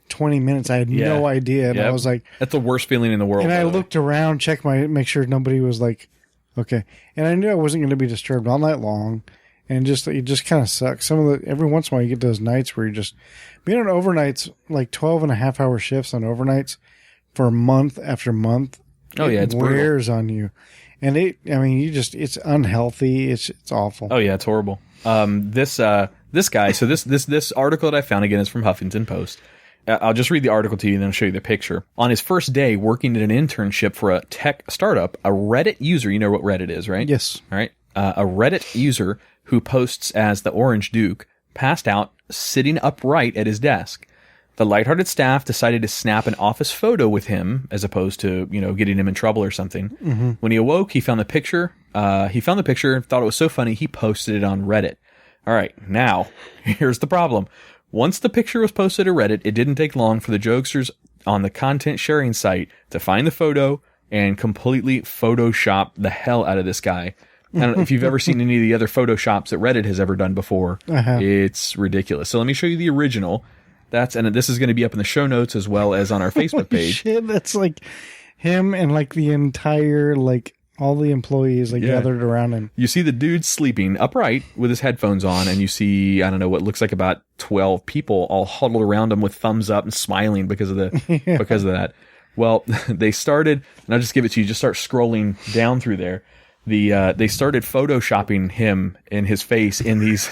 20 minutes. I had no idea. And I was like, that's the worst feeling in the world. And I looked around, make sure nobody was like, okay. And I knew I wasn't going to be disturbed all night long. And it just kind of sucks. Every once in a while you get those nights where you're just being on overnights, like 12.5-hour shifts on overnights for month after month. Oh yeah. It's wears brutal on you. And it's unhealthy. It's awful. Oh yeah. It's horrible. This guy, so this article that I found again is from Huffington Post. I'll just read the article to you and then I'll show you the picture. On his first day working at an internship for a tech startup, a Reddit user, you know what Reddit is, right? Yes. All right. A Reddit user who posts as the Orange Duke passed out sitting upright at his desk. The lighthearted staff decided to snap an office photo with him as opposed to, getting him in trouble or something. Mm-hmm. When he awoke, he found the picture, thought it was so funny, he posted it on Reddit. All right. Now, here's the problem. Once the picture was posted to Reddit, it didn't take long for the jokesters on the content sharing site to find the photo and completely Photoshop the hell out of this guy. I don't know if you've ever seen any of the other Photoshops that Reddit has ever done before. It's ridiculous. So let me show you the original. And this is going to be up in the show notes as well as on our Facebook page. Shit, that's like him and like the entire, like all the employees gathered around him. You see the dude sleeping upright with his headphones on, and you see, I don't know, what looks like about 12 people all huddled around him with thumbs up and smiling because of that. Well, they started, and I'll just give it to you, just start scrolling down through there. They started photoshopping him and his face in these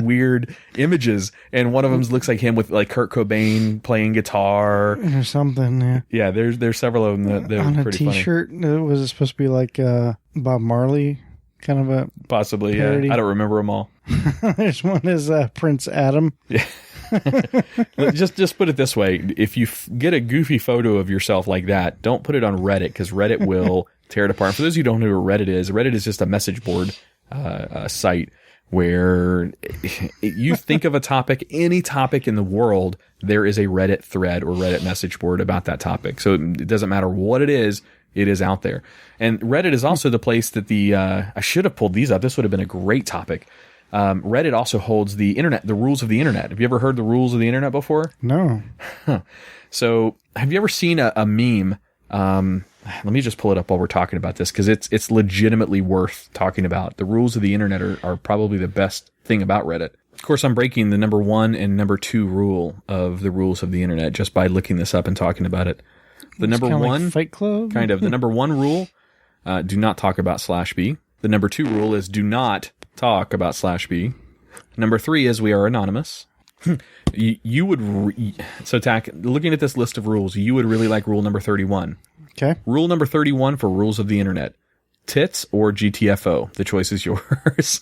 weird images, and one of them looks like him with like Kurt Cobain playing guitar or something. Yeah, yeah. There's several of them that on are a pretty T-shirt. funny. Was it supposed to be like Bob Marley kind of a possibly? parody? Yeah, I don't remember them all. There's one is Prince Adam. Yeah. just put it this way: if you get a goofy photo of yourself like that, don't put it on Reddit because Reddit will tear it apart. For those of you who don't know what Reddit is just a message board site where you think of a topic, any topic in the world, there is a Reddit thread or Reddit message board about that topic. So it doesn't matter what it is out there. And Reddit is also the place that I should have pulled these up. This would have been a great topic. Reddit also holds the internet, the rules of the internet. Have you ever heard the rules of the internet before? No. So have you ever seen a meme? Let me just pull it up while we're talking about this because it's legitimately worth talking about. The rules of the internet are probably the best thing about Reddit. Of course, I'm breaking the number 1 and number 2 rule of the rules of the internet just by looking this up and talking about it. The number 1, like Fight Club? Kind of. The number 1 rule, do not talk about /B. The number 2 rule is do not talk about /B. Number 3 is we are anonymous. You would so Tach, looking at this list of rules, you would really like rule number 31. Okay. Rule number 31 for rules of the internet: tits or GTFO. The choice is yours.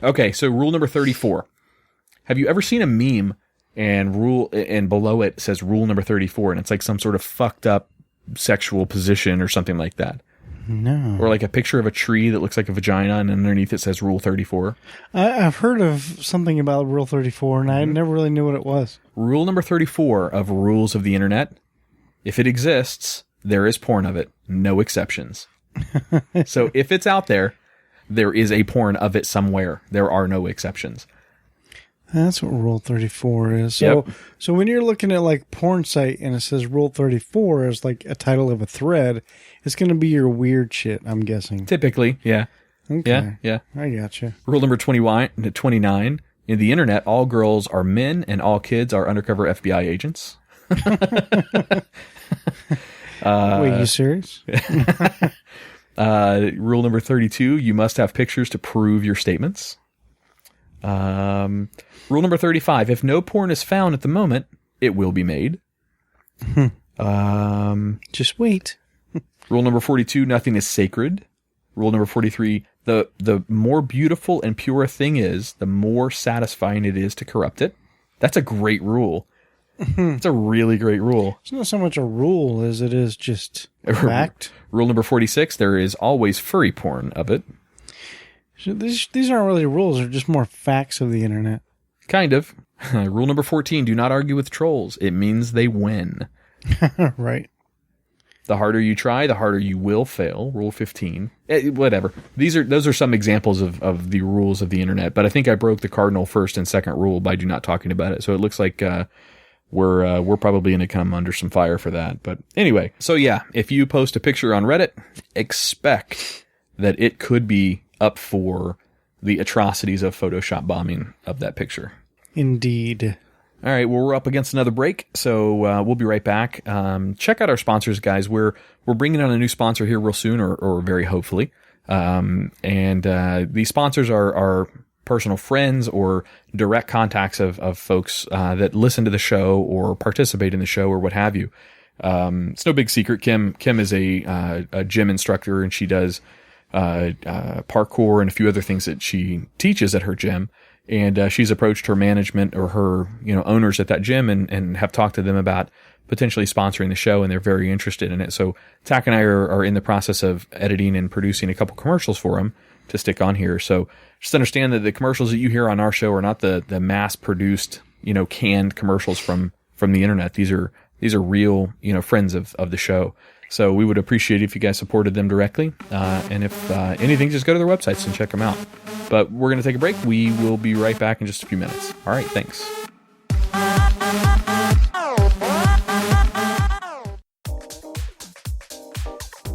Okay, so rule number 34. Have you ever seen a meme and below it says rule number 34 and it's like some sort of fucked up sexual position or something like that? No. Or like a picture of a tree that looks like a vagina and underneath it says rule 34. I've heard of something about rule 34 and I never really knew what it was. Rule number 34 of rules of the internet: if it exists, there is porn of it. No exceptions. So if it's out there, there is a porn of it somewhere. There are no exceptions. That's what rule 34 is. So, So when you're looking at like porn site and it says rule 34 as like a title of a thread, it's going to be your weird shit, I'm guessing. Typically, yeah. Okay. Yeah. I gotcha. Rule number 29. In the internet, all girls are men and all kids are undercover FBI agents. Wait, you serious? Rule number 32, you must have pictures to prove your statements. Rule number 35, if no porn is found at the moment, it will be made. Just wait. Rule number 42, nothing is sacred. Rule number 43, the more beautiful and pure a thing is, the more satisfying it is to corrupt it. That's a great rule. It's a really great rule. It's not so much a rule as it is just a fact. Rule number 46, there is always furry porn of it. So these aren't really rules; they're just more facts of the internet. Kind of. Rule number 14, do not argue with trolls. It means they win. Right. The harder you try, the harder you will fail. Rule 15. Whatever. Those are some examples of the rules of the internet, but I think I broke the cardinal first and second rule by do not talking about it. So it looks like we're probably going to come under some fire for that. But anyway, so yeah, if you post a picture on Reddit, expect that it could be up for the atrocities of Photoshop bombing of that picture. Indeed. All right, well, we're up against another break, so we'll be right back. Check out our sponsors, guys. We're bringing on a new sponsor here real soon, or very hopefully. And these sponsors are personal friends or direct contacts of folks that listen to the show or participate in the show or what have you. It's no big secret. Kim is a gym instructor, and she does parkour and a few other things that she teaches at her gym. And she's approached her management or her owners at that gym and have talked to them about potentially sponsoring the show, and they're very interested in it. So Tach and I are in the process of editing and producing a couple commercials for them to stick on here. So just understand that the commercials that you hear on our show are not the mass produced, canned commercials from the internet. These are real, friends of the show. So we would appreciate it if you guys supported them directly. And if anything, just go to their websites and check them out. But we're going to take a break. We will be right back in just a few minutes. All right, thanks.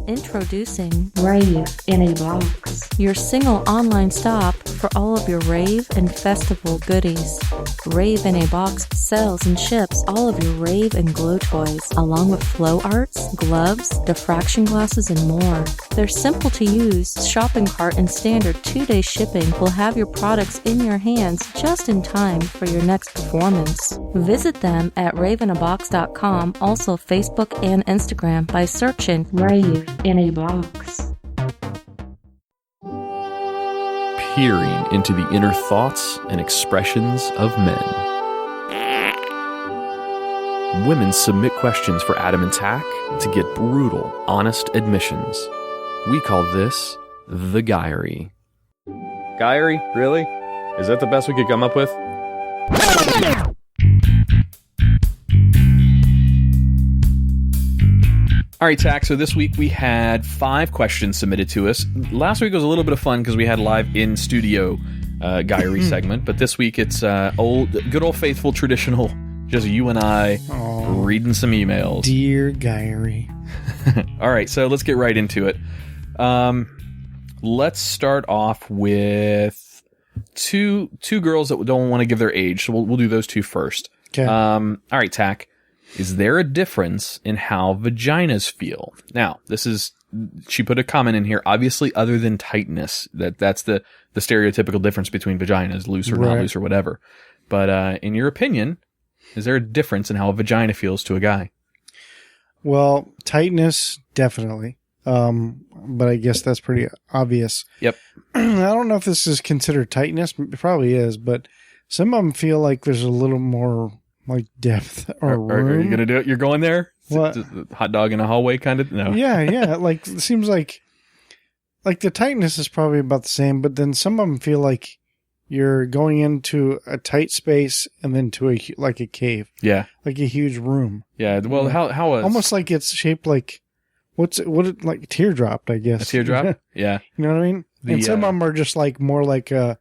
Introducing Rave in a Box. your single online stop for all of your rave and festival goodies. Rave in a Box sells and ships all of your rave and glow toys, along with flow arts, gloves, diffraction glasses, and more. Their simple-to-use shopping cart and standard 2-day shipping will have your products in your hands just in time for your next performance. Visit them at raveinabox.com, also Facebook and Instagram by searching Rave in a Box. Peering into the inner thoughts and expressions of men. Women submit questions for Adam and Tach to get brutal, honest admissions. We call this the Guy-a-ry. Guy-a-ry? Really? Is that the best we could come up with? All right, Tach, so this week we had 5 questions submitted to us. Last week was a little bit of fun because we had live in-studio Guy-a-ry segment, but this week it's good old faithful traditional, just you and I reading some emails. Dear Guy-a-ry. All right, so let's get right into it. Let's start off with two girls that don't want to give their age, so we'll do those two first. Okay. All right, Tach. Is there a difference in how vaginas feel? Now, she put a comment in here, obviously other than tightness. That's the stereotypical difference between vaginas, loose or not loose or whatever. But in your opinion, is there a difference in how a vagina feels to a guy? Well, tightness, definitely. But I guess that's pretty obvious. Yep. I don't know if this is considered tightness. It probably is, but some of them feel like there's a little more like depth or room. Are you going to do it? You're going there? What? Hot dog in a hallway kind of? No. Yeah. Like, it seems like the tightness is probably about the same, but then some of them feel like you're going into a tight space and then to a cave. Yeah. Like a huge room. Yeah. Well, how almost like it's shaped like, like teardropped, I guess. A teardrop? Yeah. You know what I mean? And some of them are just like more like a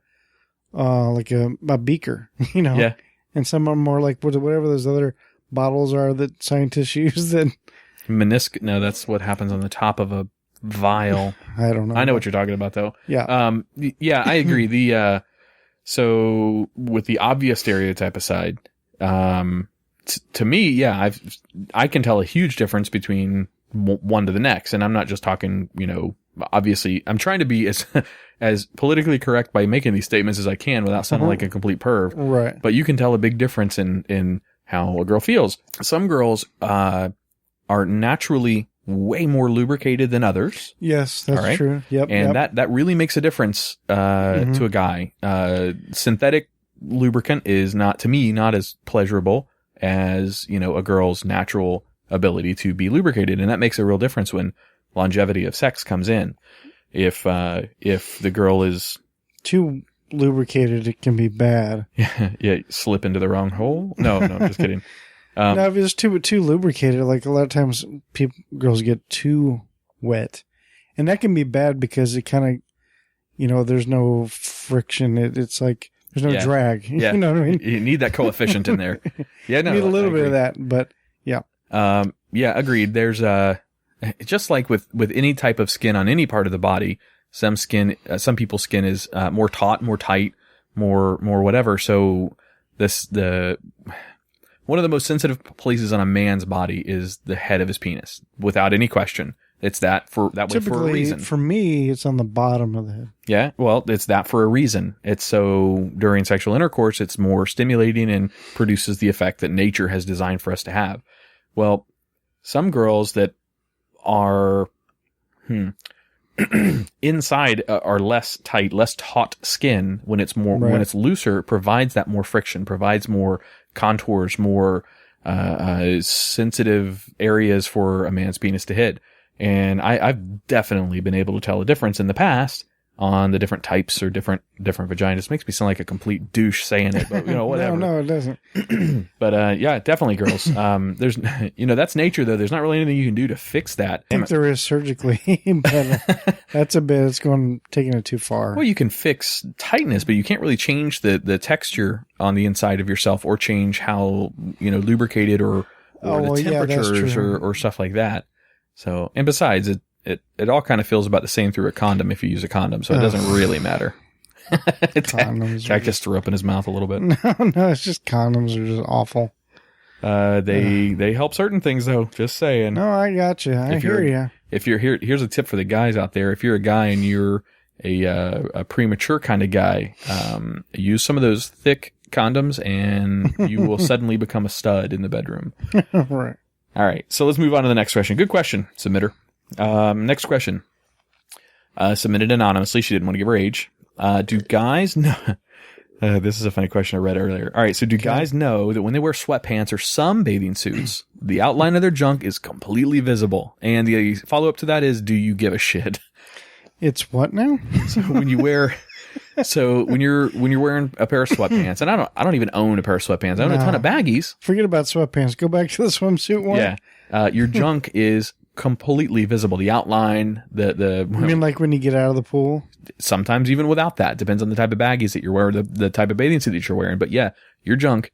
beaker, Yeah. And some of them are like whatever those other bottles are that scientists use. That No, that's what happens on the top of a vial. I don't know. I know what you're talking about, though. Yeah. Yeah, I agree. So with the obvious stereotype aside, to me, yeah, I can tell a huge difference between one to the next, and I'm not just talking, obviously, I'm trying to be as politically correct by making these statements as I can without sounding like a complete perv. Right. But you can tell a big difference in how a girl feels. Some girls are naturally way more lubricated than others. Yes, that's true. Yep. And that really makes a difference to a guy. Synthetic lubricant is not as pleasurable as, a girl's natural ability to be lubricated, and that makes a real difference when longevity of sex comes in. If the girl is too lubricated, it can be bad. Yeah, slip into the wrong hole. No, I'm just kidding. No, if it's too lubricated, like a lot of times girls get too wet. And that can be bad because it kind of, there's no friction. It's like there's no drag. Yeah. You know what I mean? You need that coefficient in there. Yeah, no, you need a little bit of that, but yeah. Yeah, agreed. There's just like with any type of skin on any part of the body, some people's skin is more taut, more tight, more whatever. So one of the most sensitive places on a man's body is the head of his penis, without any question. It's that way for a reason. For me, it's on the bottom of the head. Yeah, well, it's that for a reason. It's so during sexual intercourse, it's more stimulating and produces the effect that nature has designed for us to have. Well, some girls that are inside are less tight, less taut skin when it's more when it's looser, provides that more friction, provides more contours, more sensitive areas for a man's penis to hit. And I've definitely been able to tell a difference in the past on the different types or different vaginas. It makes me sound like a complete douche saying it, but whatever. No, it doesn't. But yeah, definitely, girls. There's that's nature though. There's not really anything you can do to fix that. I think there is surgically, but that's it's taking it too far. Well, you can fix tightness, but you can't really change the texture on the inside of yourself or change how lubricated or the temperatures or stuff like that. So, and besides, it all kind of feels about the same through a condom if you use a condom, so it doesn't really matter. Tach just threw up in his mouth a little bit. No, it's just condoms are just awful. They help certain things though. Just saying. No, I got you. I hear you. If you're here, here's a tip for the guys out there. If you're a guy and you're a premature kind of guy, use some of those thick condoms, and you will suddenly become a stud in the bedroom. Right. All right, so let's move on to the next question. Good question, submitter. Next question. Submitted anonymously. She didn't want to give her age. Do guys know... this is a funny question I read earlier. All right, so do guys know that when they wear sweatpants or some bathing suits, the outline of their junk is completely visible? And the follow-up to that is, do you give a shit? It's what now? So when you wear... So when you're wearing a pair of sweatpants, and I don't even own a pair of sweatpants. I own a ton of baggies. Forget about sweatpants. Go back to the swimsuit one. Yeah. Your junk is completely visible. The outline, you mean like when you get out of the pool? Sometimes even without that. Depends on the type of baggies that you're wearing, the type of bathing suit that you're wearing. But yeah, your junk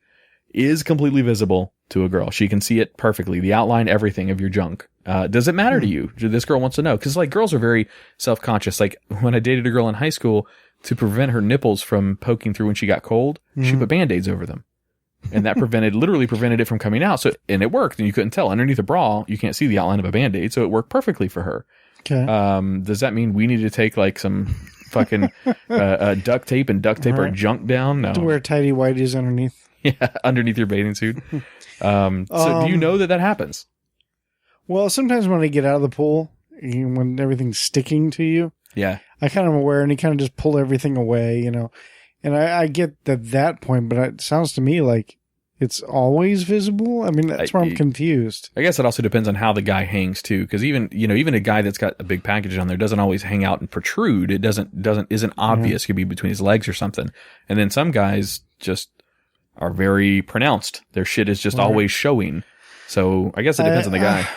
is completely visible to a girl. She can see it perfectly. The outline, everything of your junk. Does it matter to you? This girl wants to know. Because like girls are very self-conscious. Like when I dated a girl in high school, to prevent her nipples from poking through when she got cold, she put Band-Aids over them. And that literally prevented it from coming out. So, and it worked, and you couldn't tell. Underneath a bra, you can't see the outline of a Band-Aid, so it worked perfectly for her. Okay. Does that mean we need to take like some fucking duct tape and duct tape our junk down? No. To wear tighty whities underneath. Yeah, underneath your bathing suit. So do you know that happens? Well, sometimes when I get out of the pool, when everything's sticking to you, yeah, I kind of am aware, and you kind of just pull everything away, And I get that point, but it sounds to me like it's always visible. I mean, that's where I'm confused. I guess it also depends on how the guy hangs too, because even a guy that's got a big package on there doesn't always hang out and protrude. It isn't obvious. It could be between his legs or something. And then some guys just are very pronounced. Their shit is just always showing. So I guess it depends on the guy.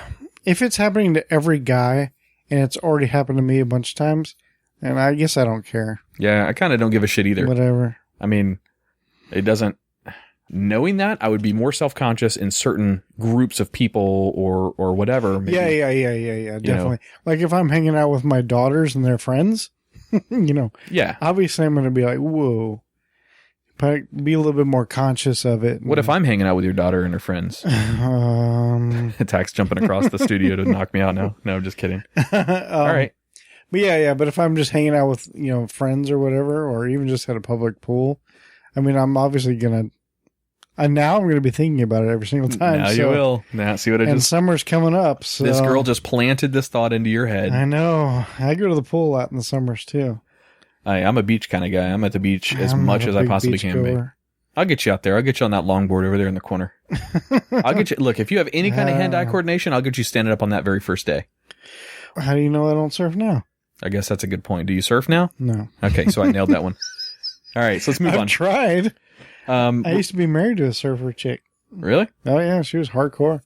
If it's happening to every guy, and it's already happened to me a bunch of times, and I guess I don't care. Yeah, I kind of don't give a shit either. Whatever. I mean, it doesn't... Knowing that, I would be more self-conscious in certain groups of people or whatever. Maybe, yeah, definitely. Like if I'm hanging out with my daughters and their friends, Yeah. Obviously I'm going to be like, whoa. But be a little bit more conscious of it. What if I'm hanging out with your daughter and her friends? Tach's jumping across the studio to knock me out now. No, just kidding. All right. But yeah, but if I'm just hanging out with, friends or whatever, or even just at a public pool, I mean, I'm obviously going to, and now I'm going to be thinking about it every single time. Now you will. Now, see what I just... And summer's coming up, so... This girl just planted this thought into your head. I know. I go to the pool a lot in the summers, too. I'm a beach kind of guy. I'm at the beach as much as I possibly can be. I'll get you out there. I'll get you on that longboard over there in the corner. I'll get you... Look, if you have any kind of hand-eye coordination, I'll get you standing up on that very first day. How do you know I don't surf now? I guess that's a good point. Do you surf now? No. Okay, so I nailed that one. All right, so let's move on. I've tried. I Um, used to be married to a surfer chick. really? Oh, yeah. She was hardcore.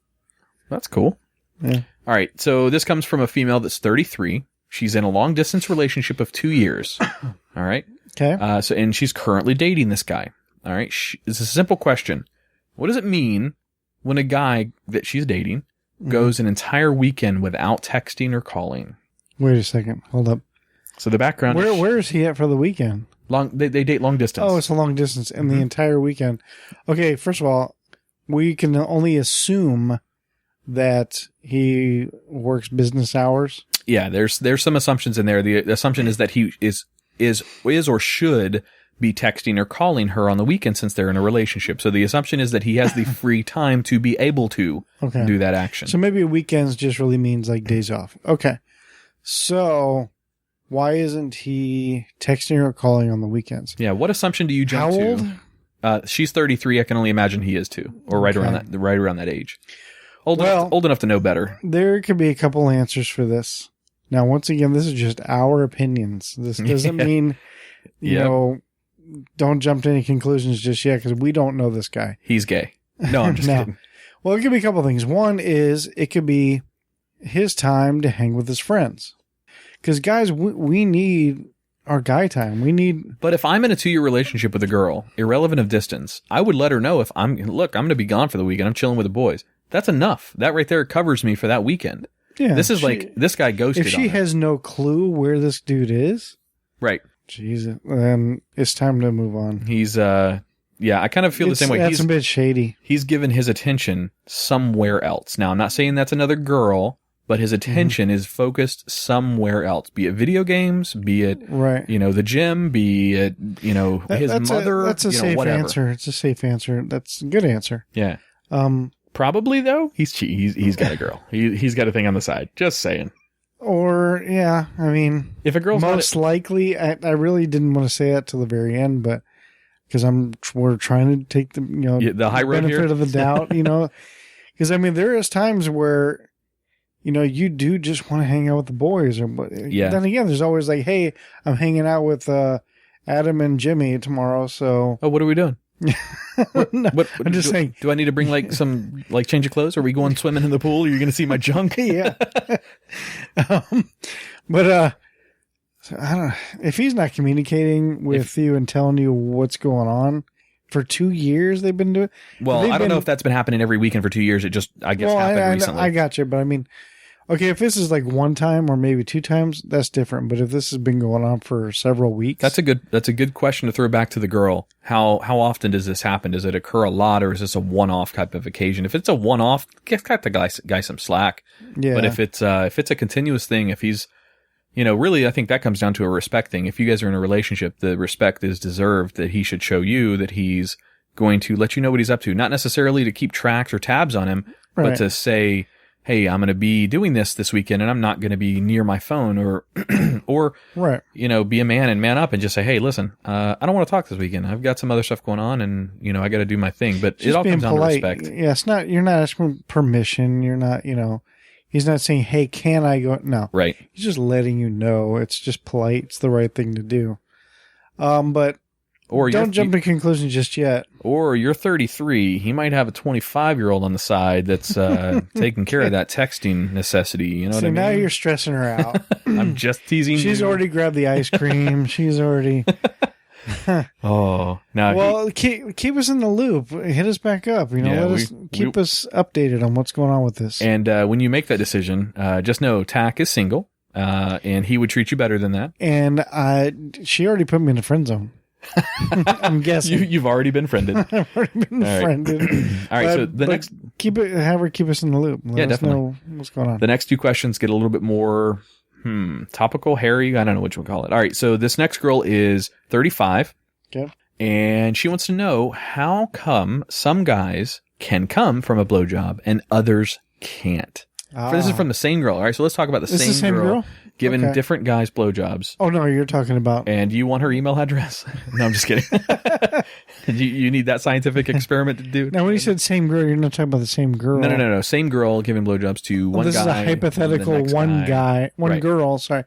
That's cool. Yeah. All right, so this comes from a female that's 33. She's in a long-distance relationship of 2 years. All right? Okay. And she's currently dating this guy. All right? It's a simple question. What does it mean when a guy that she's dating goes an entire weekend without texting or calling? Wait a second. Hold up. So the background Where is he at for the weekend? they date long distance. Oh, it's a long distance and the entire weekend. Okay, first of all, we can only assume that he works business hours. Yeah, there's some assumptions in there. The assumption is that he is or should be texting or calling her on the weekend since they're in a relationship. So the assumption is that he has the free time to be able to do that action. So maybe weekends just really means like days off. Okay. So why isn't he texting or calling on the weekends? Yeah, what assumption do you jump How to? old? She's 33. I can only imagine he is too, or right around that age. Old enough to know better. There could be a couple answers for this. Now, once again, this is just our opinions. This doesn't mean, you know, don't jump to any conclusions just yet because we don't know this guy. He's gay. No, I'm just kidding. Well, it could be a couple things. One is it could be his time to hang with his friends. Because, guys, we need our guy time. But if I'm in a 2-year relationship with a girl, irrelevant of distance, I would let her know if I'm going to be gone for the weekend. I'm chilling with the boys. That's enough. That right there covers me for that weekend. Yeah. This is like, this guy ghosted If she has no clue where this dude is. Right. Jesus. Then it's time to move on. He's, I kind of feel the same way. That's a bit shady. He's given his attention somewhere else. Now, I'm not saying that's another girl, but his attention is focused somewhere else, be it video games, be it, the gym, be it, his mother, that's a safe whatever. answer. It's a safe answer. That's a good answer. Yeah. Probably though, he's got a girl. He's got a thing on the side. Just saying. Or I mean, if a girl's most likely, I really didn't want to say that till the very end, but because we're trying to take the high road benefit here of the doubt, because I mean there is times where you do just want to hang out with the boys, then again there's always like, hey, I'm hanging out with Adam and Jimmy tomorrow, so what are we doing? No, I'm just saying. Do I need to bring some change of clothes? Are we going swimming in the pool? Are you going to see my junk? Yeah. But so I don't know. If he's not communicating with you and telling you what's going on for 2 years, they've been doing. Well, I don't know if that's been happening every weekend for 2 years. It just, I guess, happened recently. I got you, but I mean, okay, if this is like one time or maybe 2 times, that's different. But if this has been going on for several weeks, that's a good question to throw back to the girl. How often does this happen? Does it occur a lot, or is this a one-off type of occasion? If it's a one-off, cut the guy some slack. Yeah. But if it's a continuous thing, if he's, really, I think that comes down to a respect thing. If you guys are in a relationship, the respect is deserved that he should show you that he's going to let you know what he's up to, not necessarily to keep tracks or tabs on him, but to say, hey, I'm going to be doing this weekend and I'm not going to be near my phone or be a man and man up and just say, hey, listen, I don't want to talk this weekend. I've got some other stuff going on and, I got to do my thing, but just it all comes down to respect. Yeah. You're not asking permission. You're not, he's not saying, hey, can I go? No. Right. He's just letting you know. It's just polite. It's the right thing to do. But don't jump to conclusions just yet. Or you're 33. He might have a 25-year-old on the side that's taking care of that texting necessity. You know what I mean? Now you're stressing her out. I'm just teasing. She's already grabbed the ice cream. She's already. Oh, now. Well, keep us in the loop. Hit us back up. Keep us updated on what's going on with this. And when you make that decision, just know Tach is single, and he would treat you better than that. And she already put me in the friend zone. I'm guessing you've already been friended. I've already been friended. All right, so the next have her keep us in the loop. Let us definitely know what's going on. The next 2 questions get a little bit more topical, hairy. I don't know what you would call it. All right, so this next girl is 35. Okay, and she wants to know how come some guys can come from a blowjob and others can't. This is from the same girl. All right, so let's talk about the same girl giving different guys blowjobs. Oh, no, you're talking about... And you want her email address? No, I'm just kidding. You need that scientific experiment to do? Now, when you said same girl, you're not talking about the same girl. No. Same girl giving blowjobs to one guy. This is a hypothetical one girl. Sorry.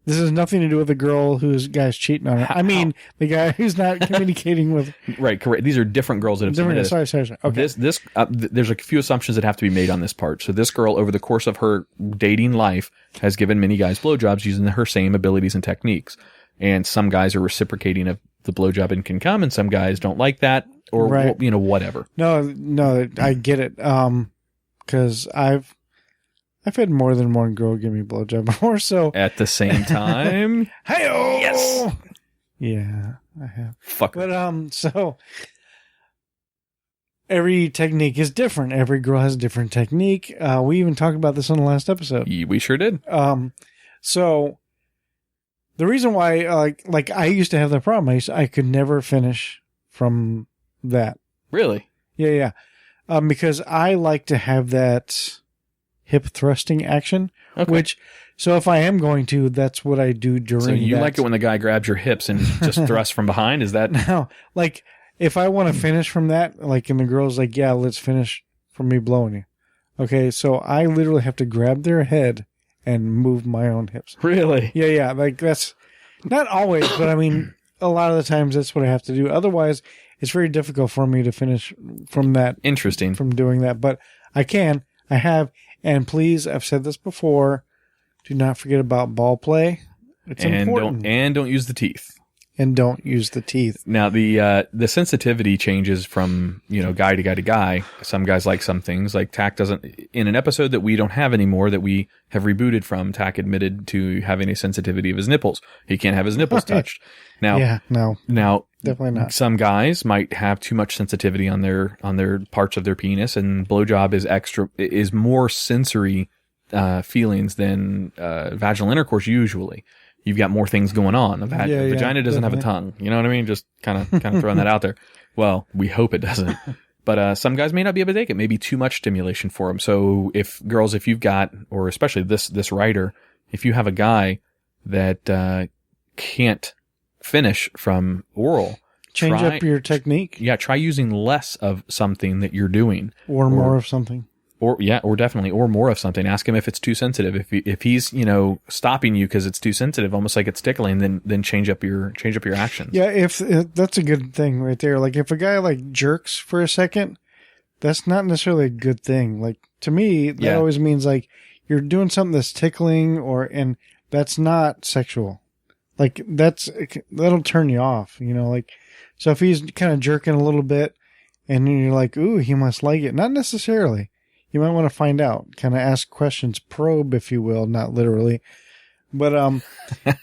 This has nothing to do with the girl whose guy's cheating on her. I mean, the guy who's not communicating with. Right, correct. These are different girls that have submitted. Sorry. Okay. There's a few assumptions that have to be made on this part. So this girl, over the course of her dating life, has given many guys blowjobs using her same abilities and techniques. And some guys are reciprocating of the blowjob and can come, and some guys don't like that, or Right. whatever. No, I get it. Because I've had more than one girl give me a blowjob before, so. At the same time, Hey-oh! Yes! Yeah, I have. fuck. But, so. Every technique is different. Every girl has a different technique. We even talked about this on the last episode. We sure did. So. The reason why, like I used to have that problem. I could never finish from that. Really? Yeah. Because I like to have that hip thrusting action, Okay. So if I am going to, that's what I do during. So you that. like it when the guy grabs your hips and just thrusts from behind? Is that? Now, like if I want to finish from that, like, and the girl's like, "Yeah, let's finish from me blowing you." Okay, so I literally have to grab their head and move my own hips. Really? Yeah. Like that's not always, but I mean, a lot of the times that's what I have to do. Otherwise, it's very difficult for me to finish from that. Interesting. From doing that, but I have, and please, I've said this before, do not forget about ball play. It's important. Don't use the teeth. And don't use the teeth. Now the sensitivity changes from guy to guy to guy. Some guys like some things. Like Tach doesn't. In an episode that we don't have anymore, that we have rebooted from, Tach admitted to having a sensitivity of his nipples. He can't have his nipples touched. Now, Yeah, no, now definitely not. some guys might have too much sensitivity on their parts of their penis, and blowjob is more sensory feelings than vaginal intercourse usually. You've got more things going on. Vagina doesn't have a tongue. You know what I mean? Just kind of throwing that out there. Well, we hope it doesn't. But some guys may not be able to take it. Maybe too much stimulation for them. So if you've got, or especially this writer, if you have a guy that can't finish from oral, Change up your technique. Yeah, try using less of something that you're doing, Or more of something. or definitely, or more of something. Ask him if it's too sensitive. If he's stopping you because it's too sensitive, almost like it's tickling, then change up your actions. Yeah, if that's a good thing right there. Like if a guy like jerks for a second, that's not necessarily a good thing. Like to me, that always means like you're doing something that's tickling, and that's not sexual. Like that'll turn you off. Like so if he's kind of jerking a little bit, and you're like, ooh, he must like it. Not necessarily. You might want to find out, kind of ask questions, probe, if you will, not literally. But,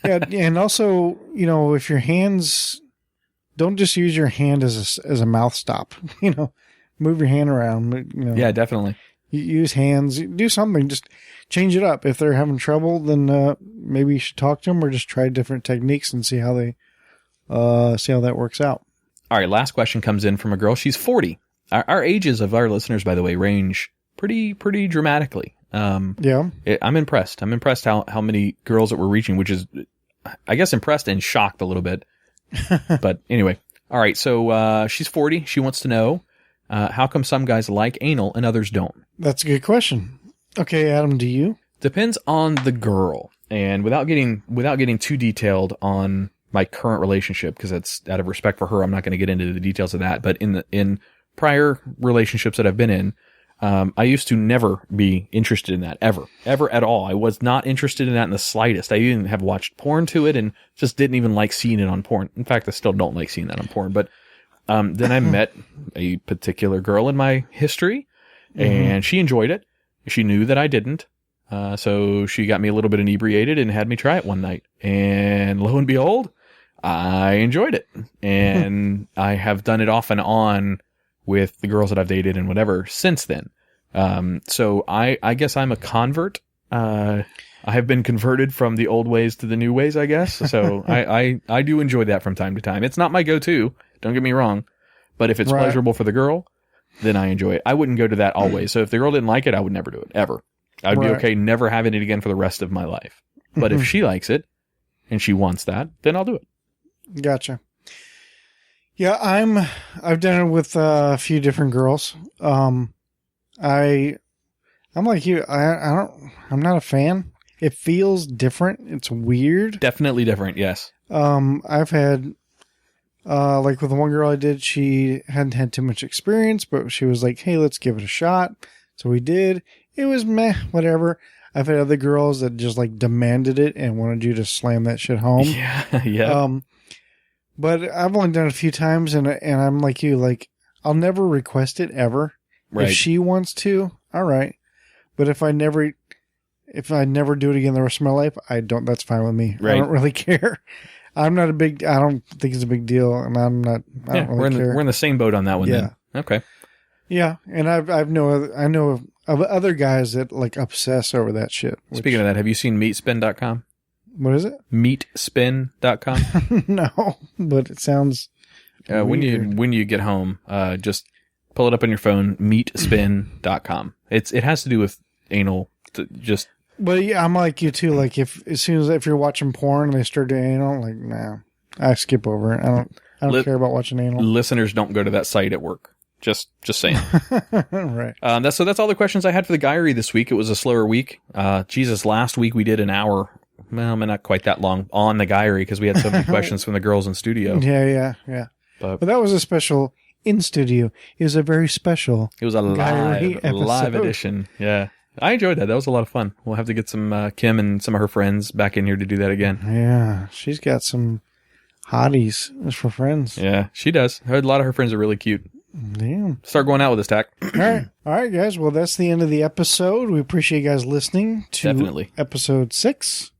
yeah, and also, if your hands, don't just use your hand as a mouth stop, move your hand around, Yeah, definitely. Use hands, do something, just change it up. If they're having trouble, then, maybe you should talk to them or just try different techniques and see how that works out. All right. Last question comes in from a girl. She's 40. Our ages of our listeners, by the way, range pretty dramatically. Yeah. I'm impressed. I'm impressed how many girls that we're reaching, which is, I guess, impressed and shocked a little bit. But anyway. All right. So, she's 40. She wants to know, how come some guys like anal and others don't? That's a good question. Okay, Adam, do you? Depends on the girl. And without getting too detailed on my current relationship, because that's out of respect for her, I'm not going to get into the details of that. But in prior relationships that I've been in, I used to never be interested in that, ever at all. I was not interested in that in the slightest. I even have watched porn to it and just didn't even like seeing it on porn. In fact, I still don't like seeing that on porn. But then I met a particular girl in my history, and she enjoyed it. She knew that I didn't. So she got me a little bit inebriated and had me try it one night. And lo and behold, I enjoyed it. And I have done it off and on with the girls that I've dated and whatever since then. So I guess I'm a convert. I have been converted from the old ways to the new ways, I guess. So I do enjoy that from time to time. It's not my go-to. Don't get me wrong. But if it's pleasurable for the girl, then I enjoy it. I wouldn't go to that always. So if the girl didn't like it, I would never do it, ever. I'd be okay never having it again for the rest of my life. But if she likes it and she wants that, then I'll do it. Gotcha. Yeah, I've done it with a few different girls. I'm like you. I'm not a fan. It feels different. It's weird. Definitely different, yes. I've had, like with the one girl I did, she hadn't had too much experience, but she was like, hey, let's give it a shot. So we did. It was meh, whatever. I've had other girls that just like demanded it and wanted you to slam that shit home. Yeah. But I've only done it a few times, and I'm like you, like, I'll never request it ever. Right. If she wants to, all right. But if I never do it again the rest of my life, that's fine with me. Right. I don't really care. I don't think it's a big deal, and I don't really care. We're in the same boat on that one then. Okay. Yeah, and I know of other guys that like obsess over that shit. Speaking of that, have you seen meatspin.com? What is it? Meatspin.com? No, but it sounds when you get home, just pull it up on your phone, meatspin.com. It has to do with anal, But yeah, I'm like you too. Like if you're watching porn and they start doing anal, like nah, I skip over it. I don't care about watching anal. Listeners don't go to that site at work. Just saying. Right. That's all the questions I had for the Guy-a-ry this week. It was a slower week. Last week we did an hour. Well, not quite that long on the Guy-a-ry because we had so many questions from the girls in studio. Yeah. But that was a special in studio. It was a very special. It was a Guy-a-ry live edition. Yeah. I enjoyed that. That was a lot of fun. We'll have to get some Kim and some of her friends back in here to do that again. Yeah. She's got some hotties for friends. Yeah, she does. A lot of her friends are really cute. Damn. Start going out with this, Tach. All right, guys. Well, that's the end of the episode. We appreciate you guys listening to episode 6,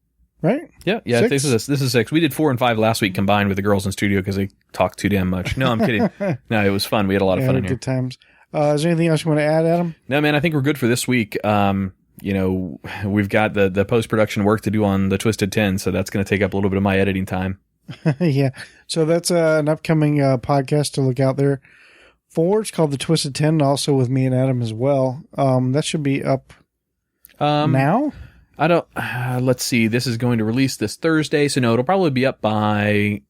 right? Yeah. 6? This is 6. We did 4 and 5 last week combined with the girls in studio because they talked too damn much. No, I'm kidding. No, it was fun. We had a lot of fun in here. Good times. Is there anything else you want to add, Adam? No, man. I think we're good for this week. We've got the post-production work to do on the Twisted 10, so that's going to take up a little bit of my editing time. Yeah. So that's an upcoming podcast to look out there for. It's called the Twisted 10, also with me and Adam as well. That should be up now? I don't. Let's see. This is going to release this Thursday, so no, it'll probably be up by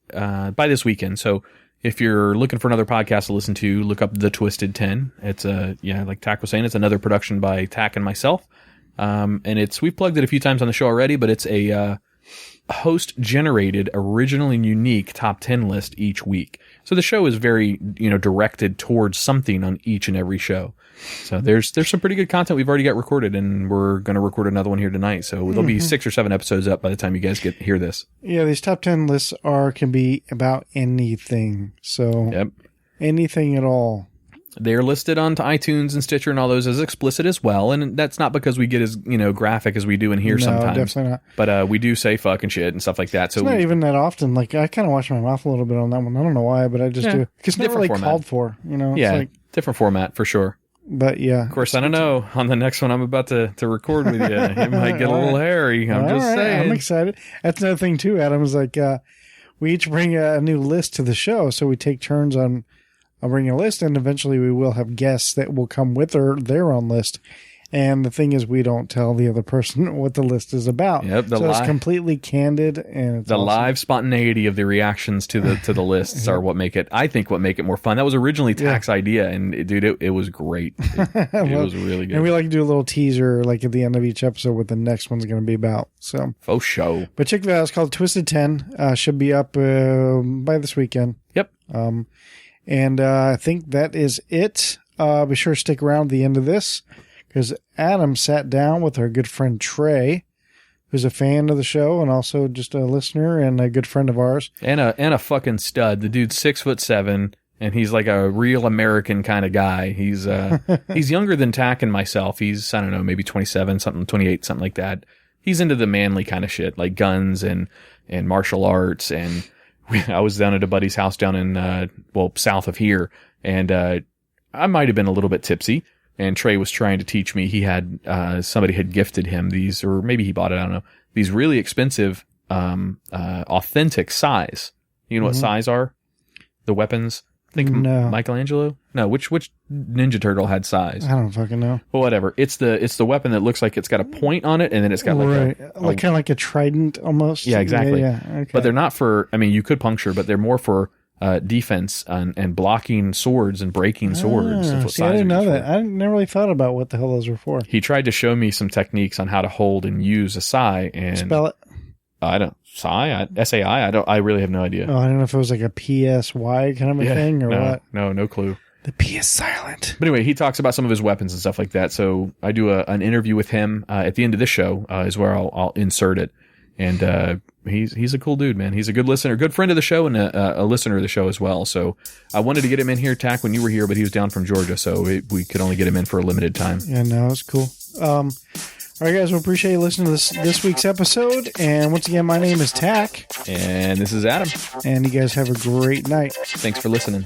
this weekend. So if you're looking for another podcast to listen to, look up the Twisted 10. It's like Tach was saying, it's another production by Tach and myself. And we've plugged it a few times on the show already, but it's a host-generated, original and unique top 10 list each week. So the show is very, directed towards something on each and every show. So there's some pretty good content we've already got recorded, and we're going to record another one here tonight. So there'll be 6 or 7 episodes up by the time you guys hear this. Yeah, these top 10 lists can be about anything. So anything at all. They're listed on iTunes and Stitcher and all those as explicit as well, and that's not because we get as graphic as we do in here sometimes. No, definitely not. But we do say fuck and shit and stuff like that. So it's not even that often. Like I kind of wash my mouth a little bit on that one. I don't know why, but I just do. Because it's not really called for. It's different format for sure. But yeah, of course, I don't know. On the next one I'm about to record with you, it might get a little hairy. I'm just saying. I'm excited. That's another thing too. Adam is like, we each bring a new list to the show, so we take turns on. I'll bring a list, and eventually we will have guests that will come with their own list. And the thing is, we don't tell the other person what the list is about. Yep, it's completely candid, and it's awesome. Live spontaneity of the reactions to the lists are what make it more fun. That was originally Tach's idea, and it was great. It was really good. And we like to do a little teaser, like at the end of each episode, what the next one's going to be about. So, show. But check that out. It's called Twisted 10. Should be up by this weekend. Yep. And I think that is it. Be sure to stick around at the end of this because Adam sat down with our good friend Trey, who's a fan of the show and also just a listener and a good friend of ours. And a fucking stud. The dude's 6'7", and he's like a real American kind of guy. He's he's younger than Tach and myself. He's, I don't know, maybe 27, 28, something like that. He's into the manly kind of shit, like guns and martial arts and... I was down at a buddy's house down in, south of here, and I might have been a little bit tipsy, and Trey was trying to teach me. He had, somebody had gifted him these, or maybe he bought it, I don't know, these really expensive, authentic sais. You know what sais are? The weapons? I think Michelangelo? No, which Ninja Turtle had sais? I don't fucking know. Well, whatever. It's the weapon that looks like it's got a point on it, and then it's got like kind of like a trident almost. Yeah, exactly. Yeah. Okay. But they're not for. I mean, you could puncture, but they're more for defense and blocking swords and breaking swords. That's what See, I didn't know that. I never really thought about what the hell those were for. He tried to show me some techniques on how to hold and use a sai. And Spell it. I don't sai. S-A-I. I really have no idea. Oh, I don't know if it was like a P-S-Y kind of a thing or what. No clue. The P is silent. But anyway, he talks about some of his weapons and stuff like that. So I do an interview with him at the end of this show is where I'll insert it. And he's a cool dude, man. He's a good listener, good friend of the show, and a listener of the show as well. So I wanted to get him in here, Tach, when you were here, but he was down from Georgia, so we could only get him in for a limited time. Yeah, no, it's cool. All right, guys, we appreciate you listening to this week's episode. And once again, my name is Tach. And this is Adam. And you guys have a great night. Thanks for listening.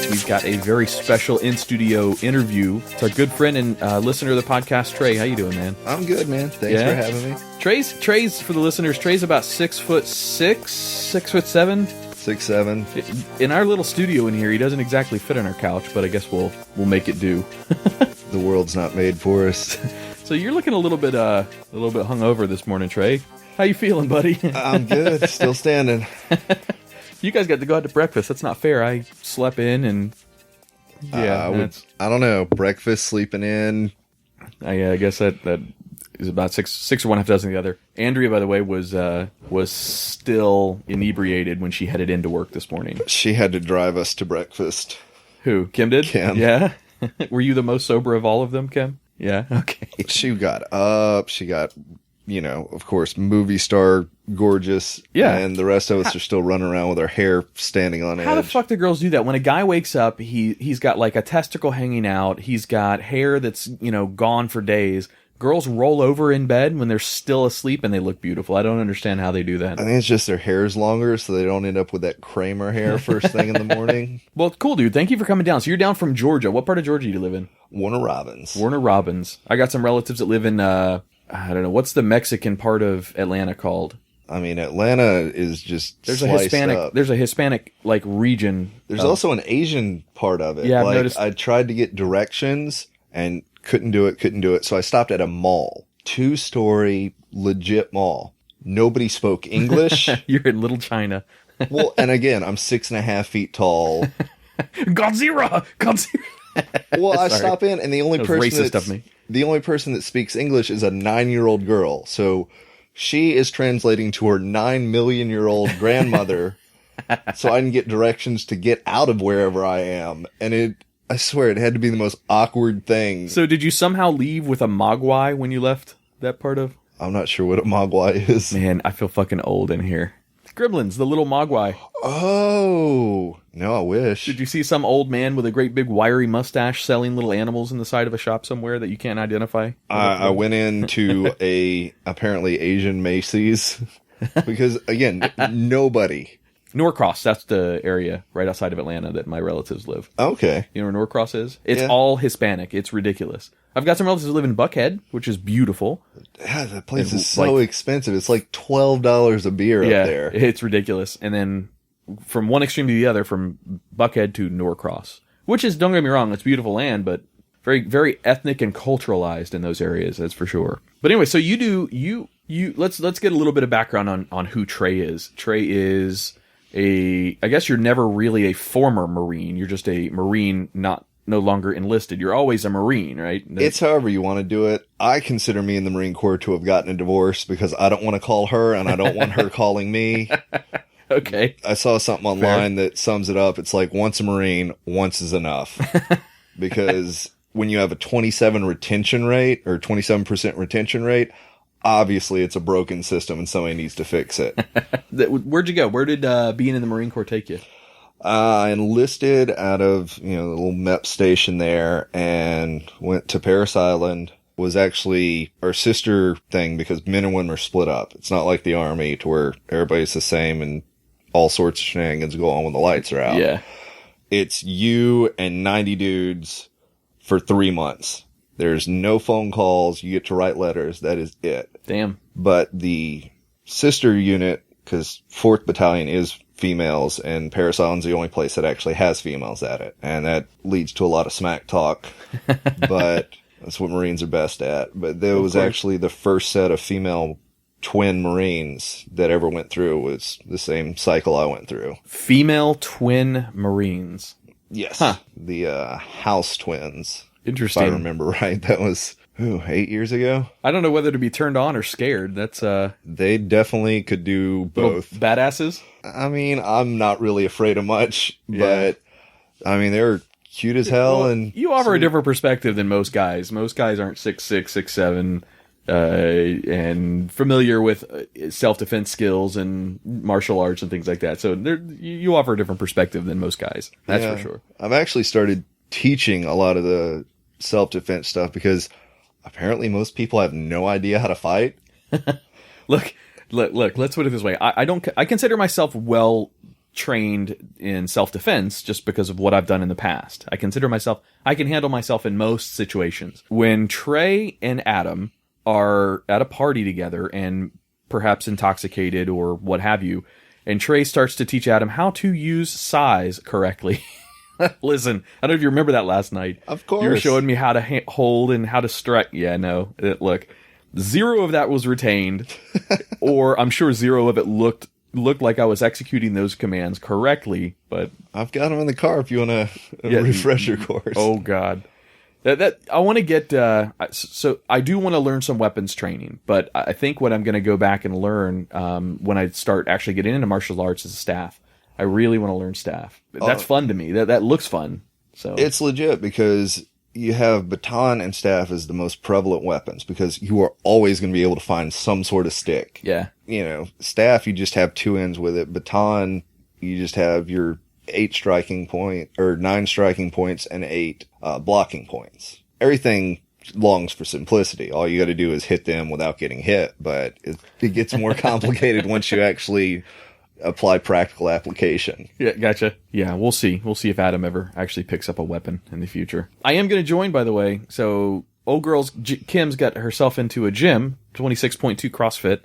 We've got a very special in-studio interview. It's our good friend and listener of the podcast, Trey. How you doing, man? I'm good, man. Thanks for having me. Trey's for the listeners. Trey's about 6'6", 6'7". 6'7". In our little studio in here, he doesn't exactly fit on our couch, but I guess we'll make it do. The world's not made for us. So you're looking a little bit hungover this morning, Trey. How you feeling, buddy? I'm good. Still standing. You guys got to go out to breakfast. That's not fair. I slept in and I don't know. Breakfast, sleeping in. I guess that is about six or one half dozen the other. Andrea, by the way, was still inebriated when she headed into work this morning. She had to drive us to breakfast. Who? Kim did? Kim. Yeah. Were you the most sober of all of them, Kim? Yeah. Okay. She got up. She got, of course, movie star gorgeous. Yeah. And the rest of us are still running around with our hair standing on edge. How the fuck do girls do that? When a guy wakes up, he's got like a testicle hanging out. He's got hair that's, gone for days. Girls roll over in bed when they're still asleep and they look beautiful. I don't understand how they do that. I think it's just their hair's longer so they don't end up with that Kramer hair first thing in the morning. Well, cool, dude. Thank you for coming down. So you're down from Georgia. What part of Georgia do you live in? Warner Robins. Warner Robins. I got some relatives that live in, I don't know, what's the Mexican part of Atlanta called? I mean, Atlanta is just There's a Hispanic like region. There's also an Asian part of it. Yeah, like, I've noticed. I tried to get directions and couldn't do it. So I stopped at a mall, 2-story legit mall. Nobody spoke English. You're in Little China. Well, and again, I'm 6.5 feet tall. Godzilla. Well, I stop in, and the only the only person that speaks English is a 9-year-old girl. So she is translating to her 9 million-year-old grandmother, so I can get directions to get out of wherever I am. And I swear, it had to be the most awkward thing. So did you somehow leave with a mogwai when you left that part of? I'm not sure what a mogwai is. Man, I feel fucking old in here. Gremlins, the little mogwai. Oh, no, I wish. Did you see some old man with a great big wiry mustache selling little animals in the side of a shop somewhere that you can't identify? I went into a apparently Asian Macy's because, again, nobody. Norcross, that's the area right outside of Atlanta that my relatives live. Okay. You know where Norcross is? It's all Hispanic. It's ridiculous. I've got some relatives who live in Buckhead, which is beautiful. Yeah, that place is so expensive. It's like $12 a beer up there. It's ridiculous. And then from one extreme to the other, from Buckhead to Norcross, which is, don't get me wrong, it's beautiful land, but very, very ethnic and culturalized in those areas, that's for sure. But anyway, so let's get a little bit of background on who Trey is. Trey is I guess you're never really a former Marine. You're just a Marine, no longer enlisted. You're always a Marine, right? It's however you want to do it. I consider me in the Marine Corps to have gotten a divorce because I don't want to call her and I don't want her calling me. Okay. I saw something online that sums it up. It's like, once a Marine, once is enough. Because when you have a 27% retention rate, obviously it's a broken system and somebody needs to fix it. Where'd you go? Where did being in the Marine Corps take you? I enlisted out of, the little MEP station there and went to Parris Island. Was actually our sister thing because men and women are split up. It's not like the Army to where everybody's the same and all sorts of shenanigans go on when the lights are out. Yeah. It's you and 90 dudes for 3 months. There's no phone calls. You get to write letters. That is it. Damn. But the sister unit, because 4th Battalion is females, and Parris Island's the only place that actually has females at it. And that leads to a lot of smack talk. But that's what Marines are best at. But there was actually the first set of female twin Marines that ever went through. It was the same cycle I went through. Female twin Marines. Yes. Huh. The house twins. Interesting. If I remember right. That was, 8 years ago? I don't know whether to be turned on or scared. That's They definitely could do both. Badasses? I mean, I'm not really afraid of much, but I mean, they're cute as hell. Well, and you offer a different perspective than most guys. Most guys aren't 6'6", 6'7", and familiar with self-defense skills and martial arts and things like that. So you offer a different perspective than most guys. That's for sure. I've actually started teaching a lot of the self-defense stuff because apparently most people have no idea how to fight. Look, let's put it this way. I consider myself well trained in self-defense just because of what I've done in the past. I can handle myself in most situations. When Trey and Adam are at a party together and perhaps intoxicated or what have you, and Trey starts to teach Adam how to use size correctly. Listen, I don't know if you remember that last night. Of course. You were showing me how to hold and how to strike. Yeah, no. Look, 0 of that was retained, or I'm sure 0 of it looked like I was executing those commands correctly, but I've got them in the car if you want a refresher course. Oh, God. That I want to get, so I do want to learn some weapons training, but I think what I'm going to go back and learn when I start actually getting into martial arts is staff. I really want to learn staff. That's fun to me. That looks fun. So it's legit because you have baton and staff as the most prevalent weapons because you are always going to be able to find some sort of stick. Yeah. Staff, you just have 2 ends with it. Baton, you just have your 8 striking point or 9 striking points and 8 blocking points. Everything longs for simplicity. All you got to do is hit them without getting hit, but it gets more complicated once you actually apply practical application. Yeah, gotcha. Yeah, we'll see. We'll see if Adam ever actually picks up a weapon in the future. I am going to join, by the way. So, old girls, Kim's got herself into a gym, 26.2 CrossFit,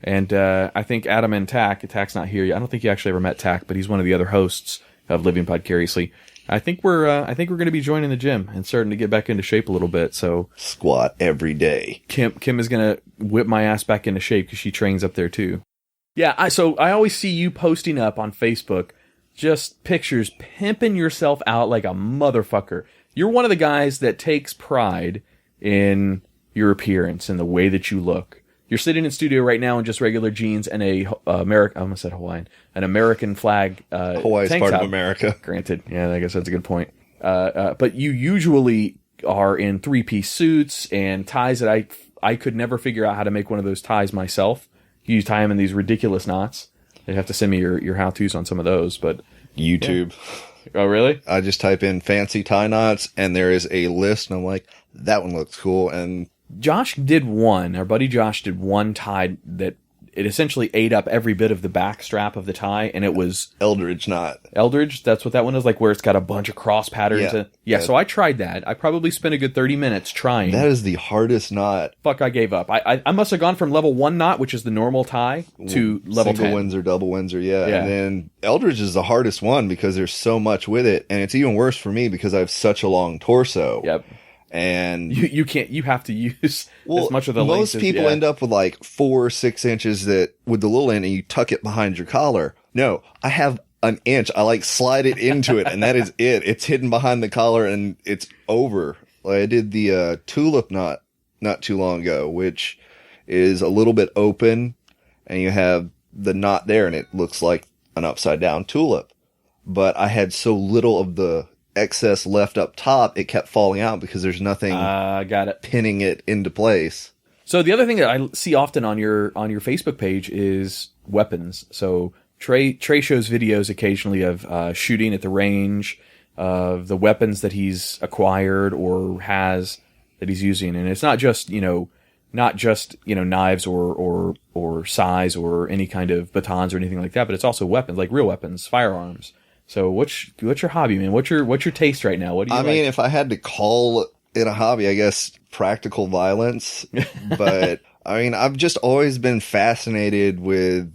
and I think Adam and Tach's not here yet. I don't think you actually ever met Tach, but he's one of the other hosts of Living Podcariously. I think we're going to be joining the gym and starting to get back into shape a little bit. So squat every day. Kim is going to whip my ass back into shape because she trains up there too. Yeah, so I always see you posting up on Facebook just pictures pimping yourself out like a motherfucker. You're one of the guys that takes pride in your appearance and the way that you look. You're sitting in studio right now in just regular jeans and I almost said Hawaiian, an American flag Hawaii's tank part top. Of America. Granted, yeah, I guess that's a good point. But you usually are in 3-piece suits and ties that I could never figure out how to make one of those ties myself. You tie them in these ridiculous knots. You'd have to send me your how-tos on some of those, but YouTube. Yeah. Oh, really? I just type in fancy tie knots, and there is a list, and I'm like, that one looks cool. And our buddy Josh did one tie that it essentially ate up every bit of the back strap of the tie, and it was Eldridge knot. Eldridge, that's what that one is, like where it's got a bunch of cross patterns. Yeah. So I tried that. I probably spent a good 30 minutes trying. That is the hardest knot. Fuck, I gave up. I must have gone from level 1 knot, which is the normal tie, to level 10. Single Windsor, double Windsor, yeah. And then Eldridge is the hardest one because there's so much with it, and it's even worse for me because I have such a long torso. Yep. And you have to use as much of the length. Most people end up with like 4 or 6 inches that with the little end and you tuck it behind your collar. No, I have an inch. I like slide it into it and that is it. It's hidden behind the collar and it's over. Like I did the tulip knot not too long ago, which is a little bit open and you have the knot there and it looks like an upside down tulip. But I had so little of the excess left up top, it kept falling out because there's nothing pinning it into place. So the other thing that I see often on your Facebook page is weapons. So Trey shows videos occasionally of shooting at the range, of the weapons that he's acquired or has that he's using, and it's not just knives or size or any kind of batons or anything like that, but it's also weapons, like real weapons, firearms. So what's your hobby, man? What's your taste right now? What do you like? I mean, if I had to call it a hobby, I guess practical violence. But I mean, I've just always been fascinated with,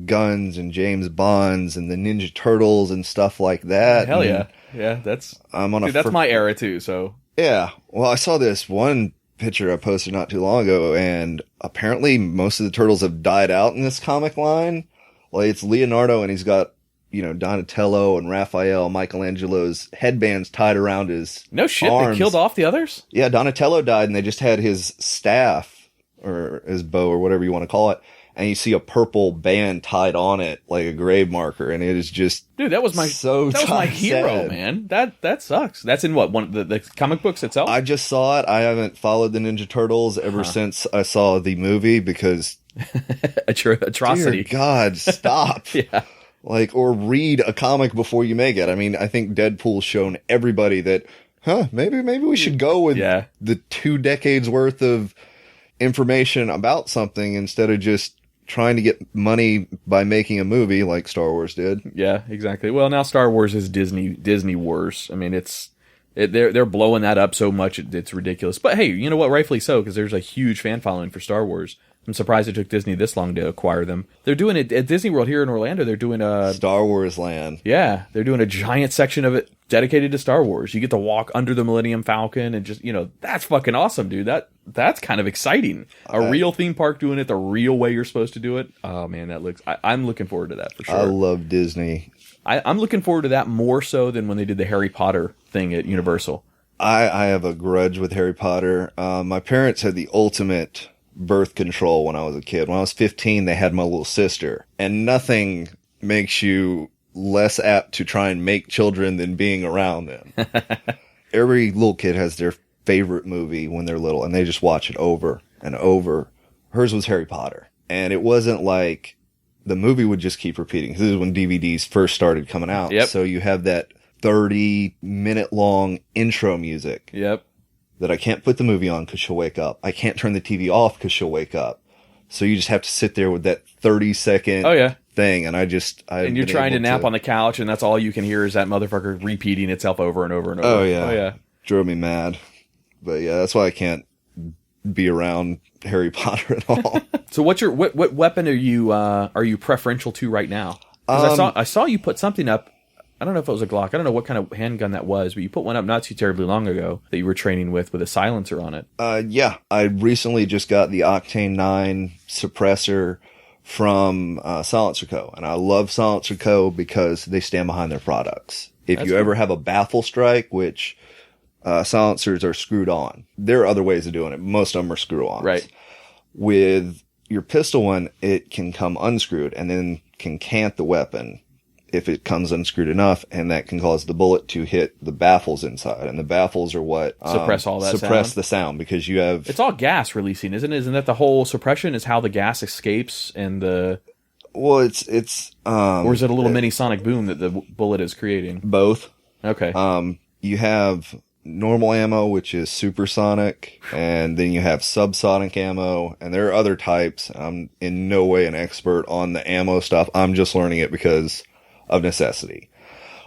guns and James Bonds and the Ninja Turtles and stuff like that. Hell yeah. Yeah, that's my era too, so. Yeah. Well, I saw this one picture I posted not too long ago, and apparently most of the turtles have died out in this comic line. Like, it's Leonardo, and he's got, you know, Donatello and Raphael, Michelangelo's headbands tied around his No shit, arms. they killed off the others? Yeah, Donatello died, and they just had his staff, or his bow, or whatever you want to call it, and you see a purple band tied on it, like a grave marker, and it is just... Dude, that was my hero, sad. man. That sucks. That's in what, one of the comic books itself? I just saw it. I haven't followed the Ninja Turtles ever since I saw the movie, because... Atrocity. Dear God, stop. Yeah. Like, or read a comic before you make it. I mean, I think Deadpool's shown everybody that, maybe we should go with the 2 decades worth of information about something instead of just trying to get money by making a movie like Star Wars did. Yeah, exactly. Well, now Star Wars is Disney Wars. I mean, they're blowing that up so much it's ridiculous. But hey, you know what? Rightfully so, because there's a huge fan following for Star Wars. I'm surprised it took Disney this long to acquire them. They're doing it at Disney World here in Orlando. They're doing Star Wars Land. Yeah, they're doing a giant section of it dedicated to Star Wars. You get to walk under the Millennium Falcon and just, you know, that's fucking awesome, dude. That's kind of exciting. A real theme park doing it the real way you're supposed to do it. Oh man, I'm looking forward to that for sure. I love Disney. I'm looking forward to that more so than when they did the Harry Potter thing at Universal. I have a grudge with Harry Potter. My parents had the ultimate birth control when I was a kid. When I was 15, they had my little sister, and nothing makes you less apt to try and make children than being around them. Every little kid has their favorite movie when they're little, and they just watch it over and over. Hers was Harry Potter, and it wasn't like the movie would just keep repeating. This is when DVDs first started coming out. Yep. So you have that 30-minute long intro music. Yep. That I can't put the movie on because she'll wake up. I can't turn the TV off because she'll wake up. So you just have to sit there with that 30-second thing. And and you're trying to nap on the couch, and that's all you can hear is that motherfucker repeating itself over and over and over. Oh, yeah. Drove me mad. But yeah, that's why I can't be around Harry Potter at all. So what weapon are you preferential to right now? Because I saw you put something up. I don't know if it was a Glock. I don't know what kind of handgun that was, but you put one up not too terribly long ago that you were training with a silencer on it. Yeah. I recently just got the Octane 9 suppressor from Silencer Co. And I love Silencer Co. because they stand behind their products. If you ever have a baffle strike, which silencers are screwed on. There are other ways of doing it. Most of them are screw-ons. Right. With your pistol one, it can come unscrewed and then can cant the weapon if it comes unscrewed enough, and that can cause the bullet to hit the baffles inside. And the baffles are what suppress the sound, because you have... It's all gas releasing, isn't it? Isn't that the whole suppression is how the gas escapes and the... Well, it's or is it a little mini sonic boom that the bullet is creating? Both. Okay. You have normal ammo, which is supersonic, and then you have subsonic ammo, and there are other types. I'm in no way an expert on the ammo stuff. I'm just learning it because of necessity.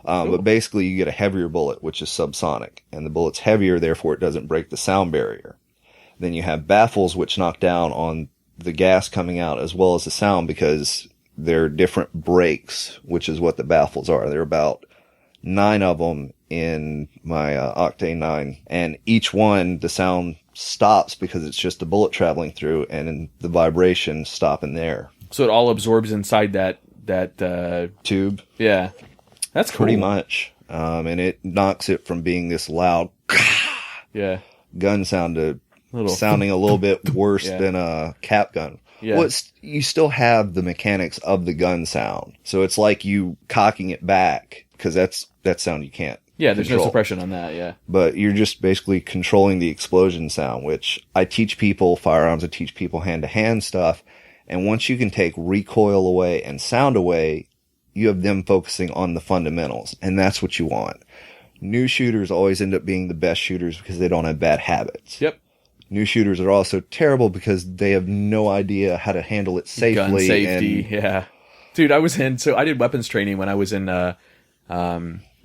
But basically you get a heavier bullet, which is subsonic, and the bullet's heavier, therefore it doesn't break the sound barrier. Then you have baffles, which knock down on the gas coming out as well as the sound, because they're different breaks, which is what the baffles are. There are about 9 of them in my Octane 9, and each one, the sound stops because it's just the bullet traveling through, and the vibration stopping there. So it all absorbs inside that tube. Yeah. That's cool. Pretty much. And it knocks it from being this loud gun sound to sounding a little bit worse than a cap gun. Yeah. Well, you still have the mechanics of the gun sound. So it's like you cocking it back, because that sound you can't there's control. No suppression on that, yeah. But you're just basically controlling the explosion sound, which I teach people firearms, I teach people hand-to-hand stuff. And once you can take recoil away and sound away, you have them focusing on the fundamentals. And that's what you want. New shooters always end up being the best shooters because they don't have bad habits. Yep. New shooters are also terrible because they have no idea how to handle it safely. Gun safety, yeah. Dude, I did weapons training when I was in,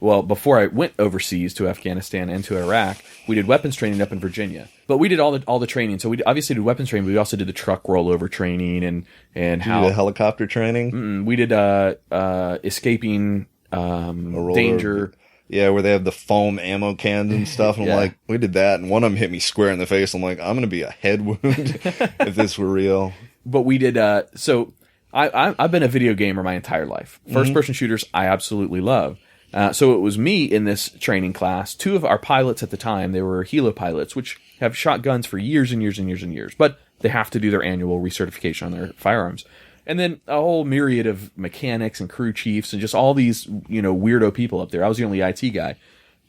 before I went overseas to Afghanistan and to Iraq, we did weapons training up in Virginia. But we did all the training. So we obviously did weapons training, but we also did the truck rollover training and how... Did you do helicopter training? We did escaping danger. Yeah, where they have the foam ammo cans and stuff. And Yeah. I'm like, we did that. And one of them hit me square in the face. I'm like, I'm going to be a head wound if this were real. But we did, so I've been a video gamer my entire life. First person shooters, I absolutely love. So it was me in this training class. Two of our pilots at the time, they were helo pilots, which have shot guns for years and years and years and years, but they have to do their annual recertification on their firearms. And then a whole myriad of mechanics and crew chiefs and just all these, weirdo people up there. I was the only IT guy.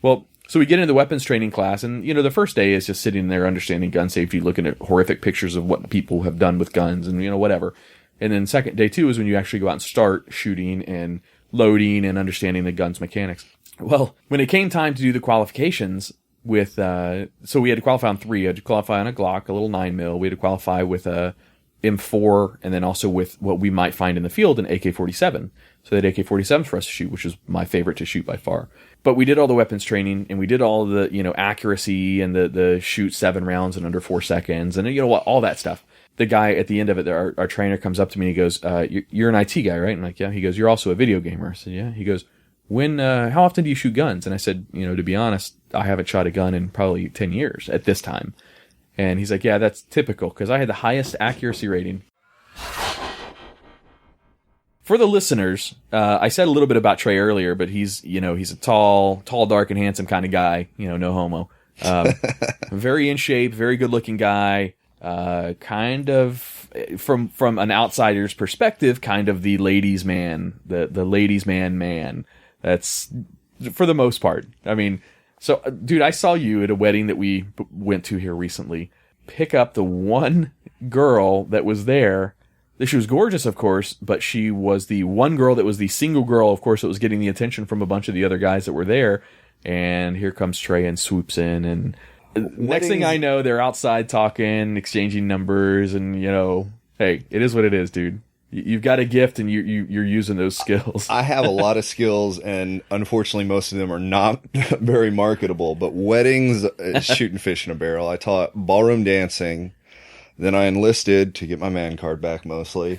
Well, so we get into the weapons training class, and, the first day is just sitting there understanding gun safety, looking at horrific pictures of what people have done with guns and, whatever. And then day 2 is when you actually go out and start shooting and loading and understanding the gun's mechanics. Well, when it came time to do the qualifications with, so we had to qualify on 3. We had to qualify on a Glock, a little 9mm. We had to qualify with a M4, and then also with what we might find in the field, an AK-47. So they had AK-47s for us to shoot, which is my favorite to shoot by far. But we did all the weapons training, and we did all the, accuracy and the shoot 7 rounds in under 4 seconds, and all that stuff. The guy at the end of it, our trainer comes up to me and he goes, you're an IT guy, right? I'm like, yeah. He goes, you're also a video gamer. I said, yeah. He goes, how often do you shoot guns? And I said, to be honest, I haven't shot a gun in probably 10 years at this time. And he's like, yeah, that's typical, because I had the highest accuracy rating. For the listeners, I said a little bit about Trey earlier, but he's a tall, dark, and handsome kind of guy. No homo. Very in shape, very good looking guy. Kind of from an outsider's perspective, kind of the ladies' man, the ladies' man. That's for the most part. I mean, so dude, I saw you at a wedding that we went to here recently. Pick up the one girl that was there. She was gorgeous, of course, but she was the one girl that was the single girl, of course, that was getting the attention from a bunch of the other guys that were there. And here comes Trey and swoops in, and next thing I know, they're outside talking, exchanging numbers, and, hey, it is what it is, dude. You've got a gift, and you're using those skills. I have a lot of skills, and unfortunately, most of them are not very marketable. But weddings, shooting fish in a barrel. I taught ballroom dancing. Then I enlisted to get my man card back, mostly.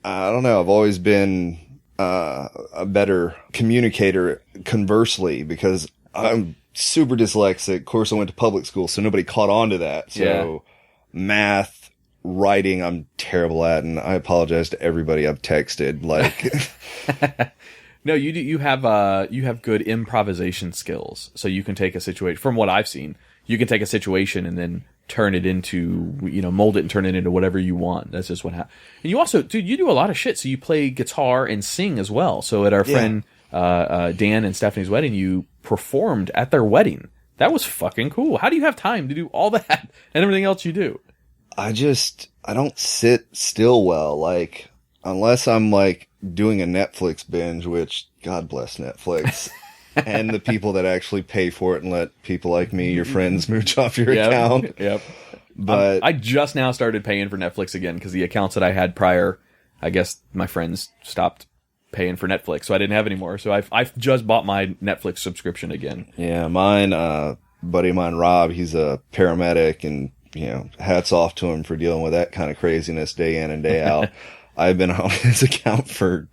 I don't know. I've always been a better communicator, conversely, because I'm super dyslexic. Of course, I went to public school, so nobody caught on to that. So math, writing, I'm terrible at, and I apologize to everybody I've texted. No, you have good improvisation skills, so you can take a situation. From what I've seen, you can take a situation and then turn it into, mold it and turn it into whatever you want. That's just what happens. And you also, dude, you do a lot of shit. So you play guitar and sing as well. So at our friend Dan and Stephanie's wedding, you performed at their wedding. That was fucking cool. How do you have time to do all that and everything else you do? I don't sit still well. Unless I'm doing a Netflix binge, which God bless Netflix. And the people that actually pay for it and let people like me, your friends, mooch off your account. Yep. But I just now started paying for Netflix again because the accounts that I had prior, I guess my friends stopped paying for Netflix, so I didn't have any more. So I've just bought my Netflix subscription again. Yeah, mine, buddy of mine, Rob, he's a paramedic, and hats off to him for dealing with that kind of craziness day in and day out. I've been on his account for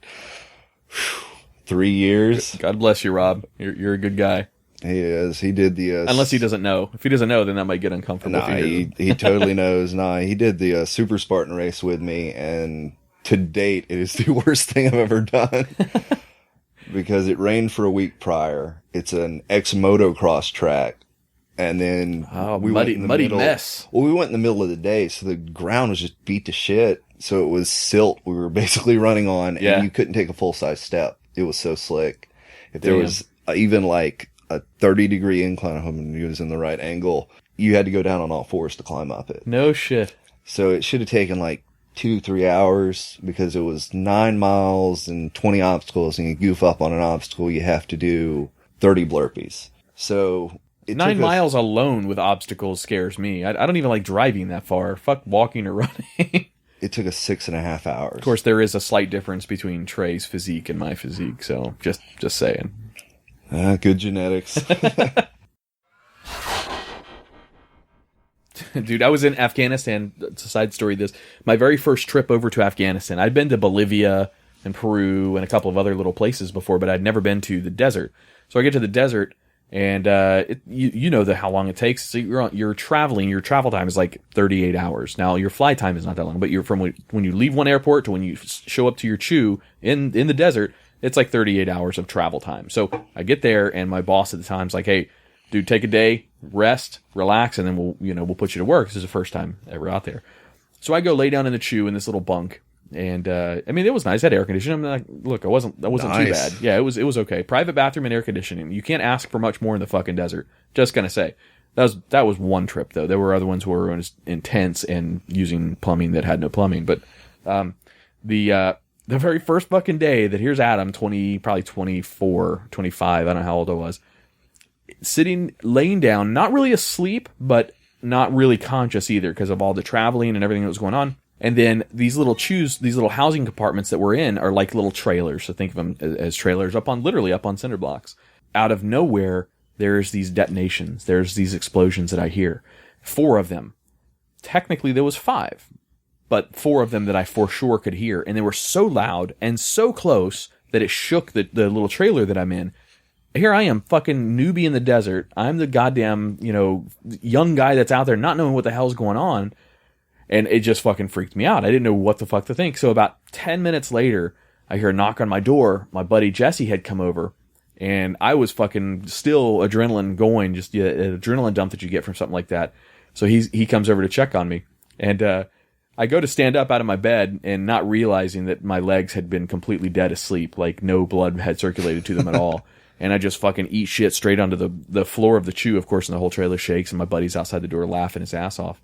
3 years. God bless you, Rob. You're a good guy. He is. He did the... Unless he doesn't know. If he doesn't know, then that might get uncomfortable. Nah, he totally knows. Nah, he did the Super Spartan race with me, and to date, it is the worst thing I've ever done. Because it rained for a week prior. It's an ex-motocross track. And then we went in the muddy mess. Well, we went in the middle of the day, so the ground was just beat to shit. So it was silt we were basically running on, and you couldn't take a full-size step. It was so slick. If there was even a 30-degree incline, I hope he was in the right angle, you had to go down on all fours to climb up it. No shit. So it should have taken 2-3 hours, because it was 9 miles and 20 obstacles, and you goof up on an obstacle, you have to do 30 burpees. So... 9 miles alone with obstacles scares me. I don't even like driving that far. Fuck walking or running. It took us 6.5 hours. Of course, there is a slight difference between Trey's physique and my physique, so just saying. Good genetics. Dude, I was in Afghanistan. It's a side story. My very first trip over to Afghanistan. I'd been to Bolivia and Peru and a couple of other little places before, but I'd never been to the desert. So I get to the desert, and you know how long it takes. So you're traveling. Your travel time is like 38 hours. Now your flight time is not that long, but you're from when you leave one airport to when you show up to your chew in the desert, it's like 38 hours of travel time. So I get there, and my boss at the time's like, "Hey, dude, take a day, rest, relax, and then we'll put you to work." This is the first time ever out there. So I go lay down in the chew in this little bunk. And, I mean, it was nice. I had air conditioning. I'm like, look, that wasn't too bad. Yeah, it was okay. Private bathroom and air conditioning. You can't ask for much more in the fucking desert. Just gonna say. That was one trip, though. There were other ones where we were in tents and using plumbing that had no plumbing. But, the very first fucking day that here's Adam, probably 24, 25, I don't know how old I was, laying down, not really asleep, but not really conscious either because of all the traveling and everything that was going on. And then these little housing compartments that we're in are like little trailers. So think of them as trailers literally up on cinder blocks. Out of nowhere, there's these detonations. There's these explosions that I hear. 4 of them. Technically, there was 5, but 4 of them that I for sure could hear. And they were so loud and so close that it shook the little trailer that I'm in. Here I am, fucking newbie in the desert. I'm the goddamn, young guy that's out there not knowing what the hell's going on. And it just fucking freaked me out. I didn't know what the fuck to think. So about 10 minutes later, I hear a knock on my door. My buddy Jesse had come over. And I was fucking still adrenaline going, just an adrenaline dump that you get from something like that. So he comes over to check on me. And I go to stand up out of my bed and not realizing that my legs had been completely dead asleep. Like no blood had circulated to them at all. And I just fucking eat shit straight onto the floor of the chew, of course, and the whole trailer shakes. And my buddy's outside the door laughing his ass off.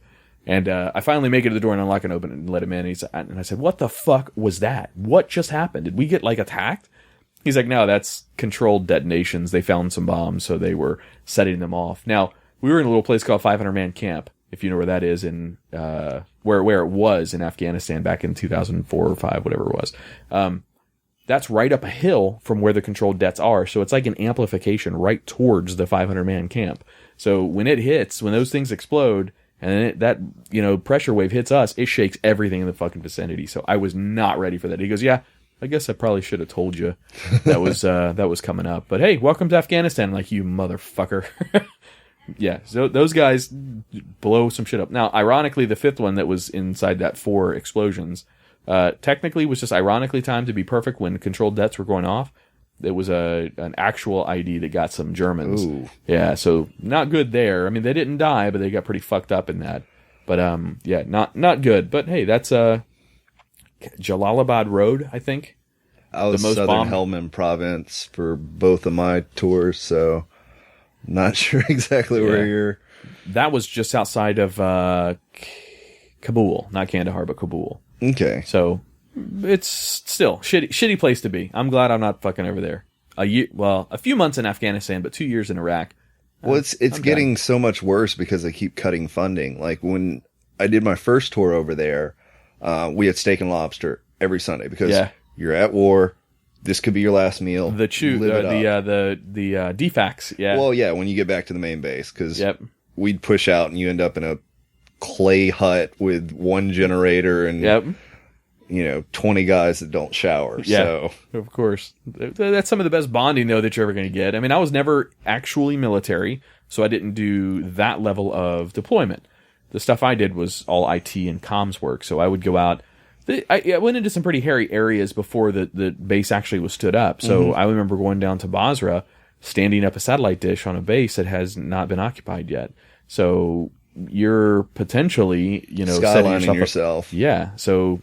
And I finally make it to the door and unlock and open it and let him in. And I said, "What the fuck was that? What just happened? Did we get attacked?" He's like, "No, that's controlled detonations. They found some bombs, so they were setting them off." Now, we were in a little place called 500 Man Camp, if you know where that is, in where it was in Afghanistan back in 2004 or 5, whatever it was. That's right up a hill from where the controlled dets are, so it's like an amplification right towards the 500 Man Camp. So when it hits, when those things explode, and that pressure wave hits us, it shakes everything in the fucking vicinity. So I was not ready for that. He goes, "Yeah, I guess I probably should have told you that was coming up. But hey, welcome to Afghanistan." I'm like, "You motherfucker." Yeah, so those guys blow some shit up. Now, ironically, the 5th one that was inside that 4 explosions, technically was just ironically timed to be perfect when controlled dets were going off. It was an actual ID that got some Germans. Ooh. Yeah, so not good there. I mean, they didn't die, but they got pretty fucked up in that. But yeah, not good. But hey, that's Jalalabad Road, I think. I was Southern Helmand Province for both of my tours, so not sure exactly where you're. That was just outside of Kabul, not Kandahar, but Kabul. Okay, so. It's still shitty place to be. I'm glad I'm not fucking over there. A few months in Afghanistan, but 2 years in Iraq. Well, it's getting so much worse because they keep cutting funding. Like when I did my first tour over there, we had steak and lobster every Sunday because you're at war. This could be your last meal. The DFACs. Yeah. Well, yeah. When you get back to the main base, because we'd push out and you end up in a clay hut with 1 generator and 20 guys that don't shower. Yeah, so. Of course. That's some of the best bonding, though, that you're ever going to get. I mean, I was never actually military, so I didn't do that level of deployment. The stuff I did was all IT and comms work, so I would go out. I went into some pretty hairy areas before the base actually was stood up. So I remember going down to Basra, standing up a satellite dish on a base that has not been occupied yet. So you're potentially, skylining yourself. Yeah, so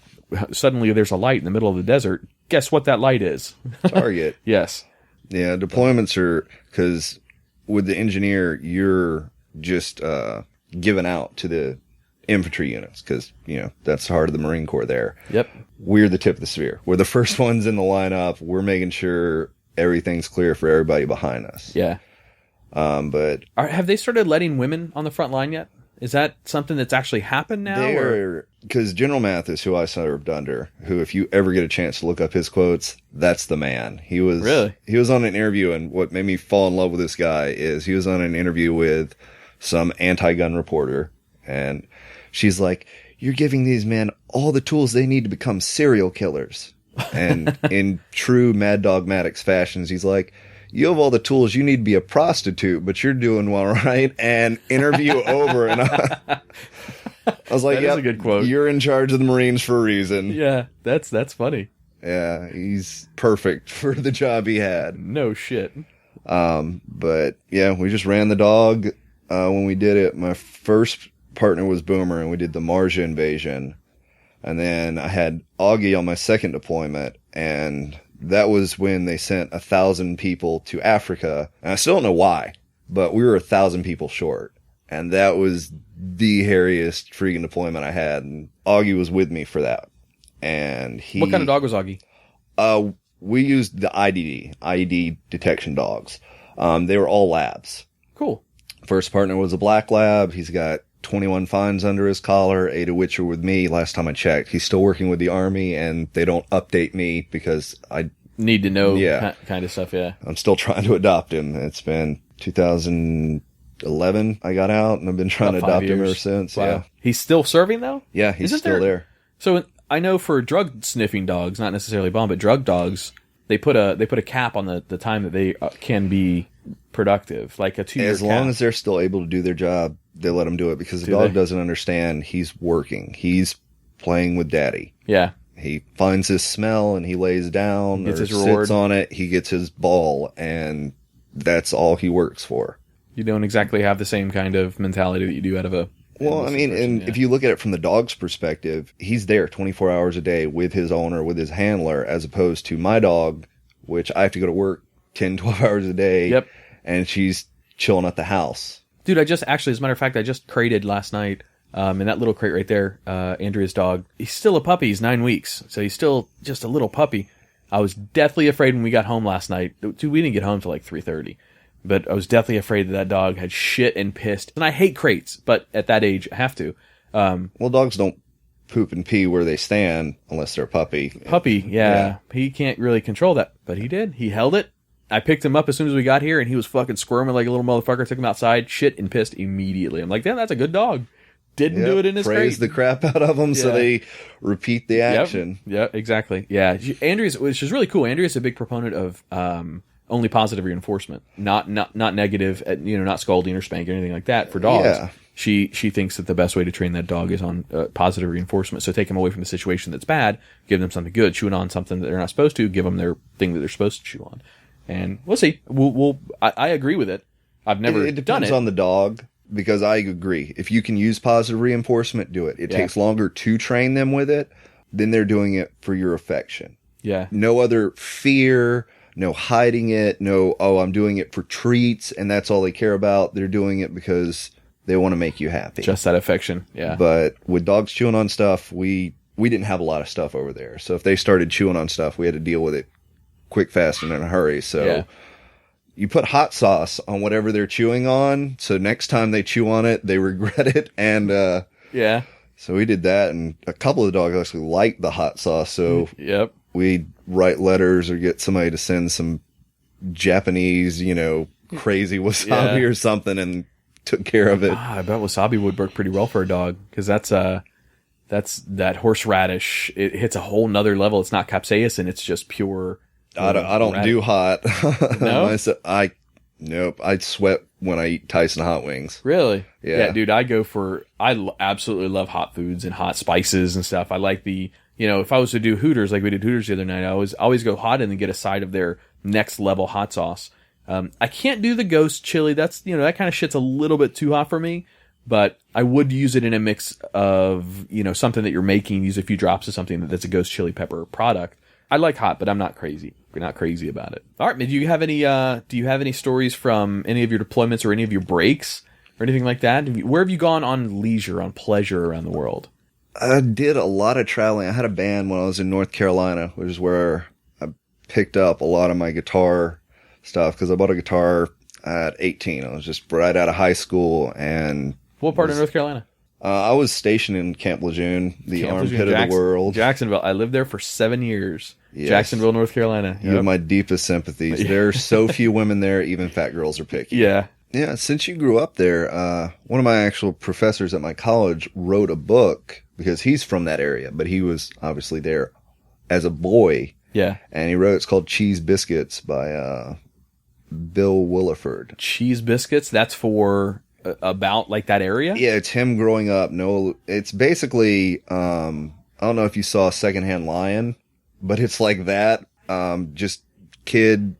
suddenly there's a light in the middle of the desert. Guess what that light is? Target. Yes. Yeah, deployments are, because with the engineer, you're just given out to the infantry units because, that's the heart of the Marine Corps there. Yep. We're the tip of the spear. We're the first ones in the lineup. We're making sure everything's clear for everybody behind us. Yeah. But have they started letting women on the front line yet? Is that something that's actually happened now? Because General Mathis, who I served under, who if you ever get a chance to look up his quotes, that's the man. He was on an interview, and what made me fall in love with this guy is he was on an interview with some anti-gun reporter, and she's like, "You're giving these men all the tools they need to become serial killers." And in true Mad Dog Maddox fashions, he's like, you have all the tools. You need to be a prostitute, but you're doing well, right? And interview over. And I was like, That is a good quote. You're in charge of the Marines for a reason. Yeah, that's funny. Yeah, he's perfect for the job he had. No shit. But yeah, we just ran the dog when we did it. My first partner was Boomer, and we did the Marja invasion. And then I had Augie on my second deployment, and that was when they sent 1,000 people to Africa. And I still don't know why, but we were 1,000 people short. And that was the hairiest freaking deployment I had. And Augie was with me for that. And What kind of dog was Augie? We used the IED detection dogs. They were all labs. Cool. First partner was a black lab. He's got 21 fines under his collar, 8 of which are with me. Last time I checked, he's still working with the Army, and they don't update me because I need to know kind of stuff. Yeah. I'm still trying to adopt him. It's been 2011 I got out, and I've been trying to adopt him ever since. Wow. Yeah. He's still serving though? Yeah, he's still there. So I know for drug sniffing dogs, not necessarily bomb, but drug dogs, they put a cap on the time that they can be productive, like a 2-year As long as they're still able to do their job, they let them do it because the dog doesn't understand he's working. He's playing with daddy. Yeah. He finds his smell and he lays down Gets or his reward. sits on it. He gets his ball, and that's all he works for. You don't exactly have the same kind of mentality that you do out of a... Well, I mean, and if you look at it from the dog's perspective, he's there 24 hours a day with his owner, with his handler, as opposed to my dog, which I have to go to work 10, 12 hours a day. Yep. And she's chilling at the house. Dude, as a matter of fact, I just crated last night, in that little crate right there, Andrea's dog. He's still a puppy. He's 9 weeks. So he's still just a little puppy. I was deathly afraid when we got home last night. Dude, we didn't get home till like 3:30. But I was deathly afraid that dog had shit and pissed. And I hate crates, but at that age, I have to. Well, dogs don't poop and pee where they stand unless they're a puppy. Yeah. He can't really control that. But he did. He held it. I picked him up as soon as we got here, and he was fucking squirming like a little motherfucker. Took him outside, shit and pissed immediately. I'm like, damn, that's a good dog. Didn't do it in his crate. Praise the crap out of them so they repeat the action. Yep, exactly. Yeah, Andrea's, which is really cool. Andrea's a big proponent of only positive reinforcement, not negative, not scolding or spanking or anything like that for dogs. Yeah. She thinks that the best way to train that dog is on positive reinforcement. So take them away from the situation that's bad, give them something good, chewing on something that they're not supposed to, give them their thing that they're supposed to chew on. And we'll see. I agree with it. I've never done it. It depends on the dog, because I agree. If you can use positive reinforcement, do it. It takes longer to train them with it, then they're doing it for your affection. Yeah. No other fear, no hiding it, no, I'm doing it for treats, and that's all they care about. They're doing it because they want to make you happy. Just that affection, yeah. But with dogs chewing on stuff, we didn't have a lot of stuff over there. So if they started chewing on stuff, we had to deal with it quick, fast, and in a hurry. So you put hot sauce on whatever they're chewing on, so next time they chew on it, they regret it. And so we did that, and a couple of the dogs actually liked the hot sauce. So we'd write letters or get somebody to send some Japanese, crazy wasabi or something, and took care of it. I bet wasabi would work pretty well for a dog, because that's that horseradish. It hits a whole nother level. It's not capsaicin. It's just pure. I don't do hot. No? Nope. I sweat when I eat Tyson hot wings. Really? Yeah. Dude, I absolutely love hot foods and hot spices and stuff. I like if I was to do Hooters, like we did Hooters the other night, I always go hot and then get a side of their next level hot sauce. I can't do the ghost chili. That's, that kind of shit's a little bit too hot for me, but I would use it in a mix of, something that you're making, use a few drops of something that's a ghost chili pepper product. I like hot, but I'm not crazy. We're not crazy about it. All right, do you have any stories from any of your deployments or any of your breaks or anything like that? Where have you gone on leisure, on pleasure around the world? I did a lot of traveling. I had a band when I was in North Carolina, which is where I picked up a lot of my guitar stuff, because I bought a guitar at 18. I was just right out of high school. And what part of North Carolina? I was stationed in Camp Lejeune, the armpit of the world. Jacksonville. I lived there for 7 years. Yes. Jacksonville, North Carolina. You have my deepest sympathies. There are so few women there, even fat girls are picky. Yeah. Yeah, since you grew up there, one of my actual professors at my college wrote a book, because he's from that area, but he was obviously there as a boy. Yeah. And he wrote, it's called Cheese Biscuits by Bill Williford. Cheese biscuits. That's for about like that area. Yeah, it's him growing up. No, it's basically I don't know if you saw Secondhand Lion, but it's like that. Just kid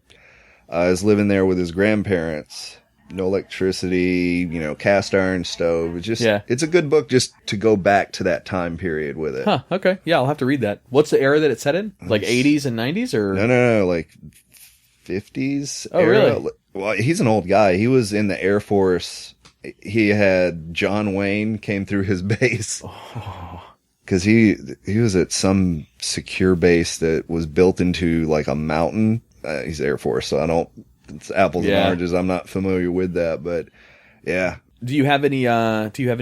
is living there with his grandparents. No electricity, cast iron stove. It's a good book just to go back to that time period with it. Huh, okay. Yeah, I'll have to read that. What's the era that it's set in? Like 80s and 90s or? No, like 50s Oh, era. really? Well, he's an old guy. He was in the Air Force. He had John Wayne came through his base. Because he was at some secure base that was built into like a mountain. He's Air Force, so it's apples and oranges. I'm not familiar with that, but yeah. Do you have any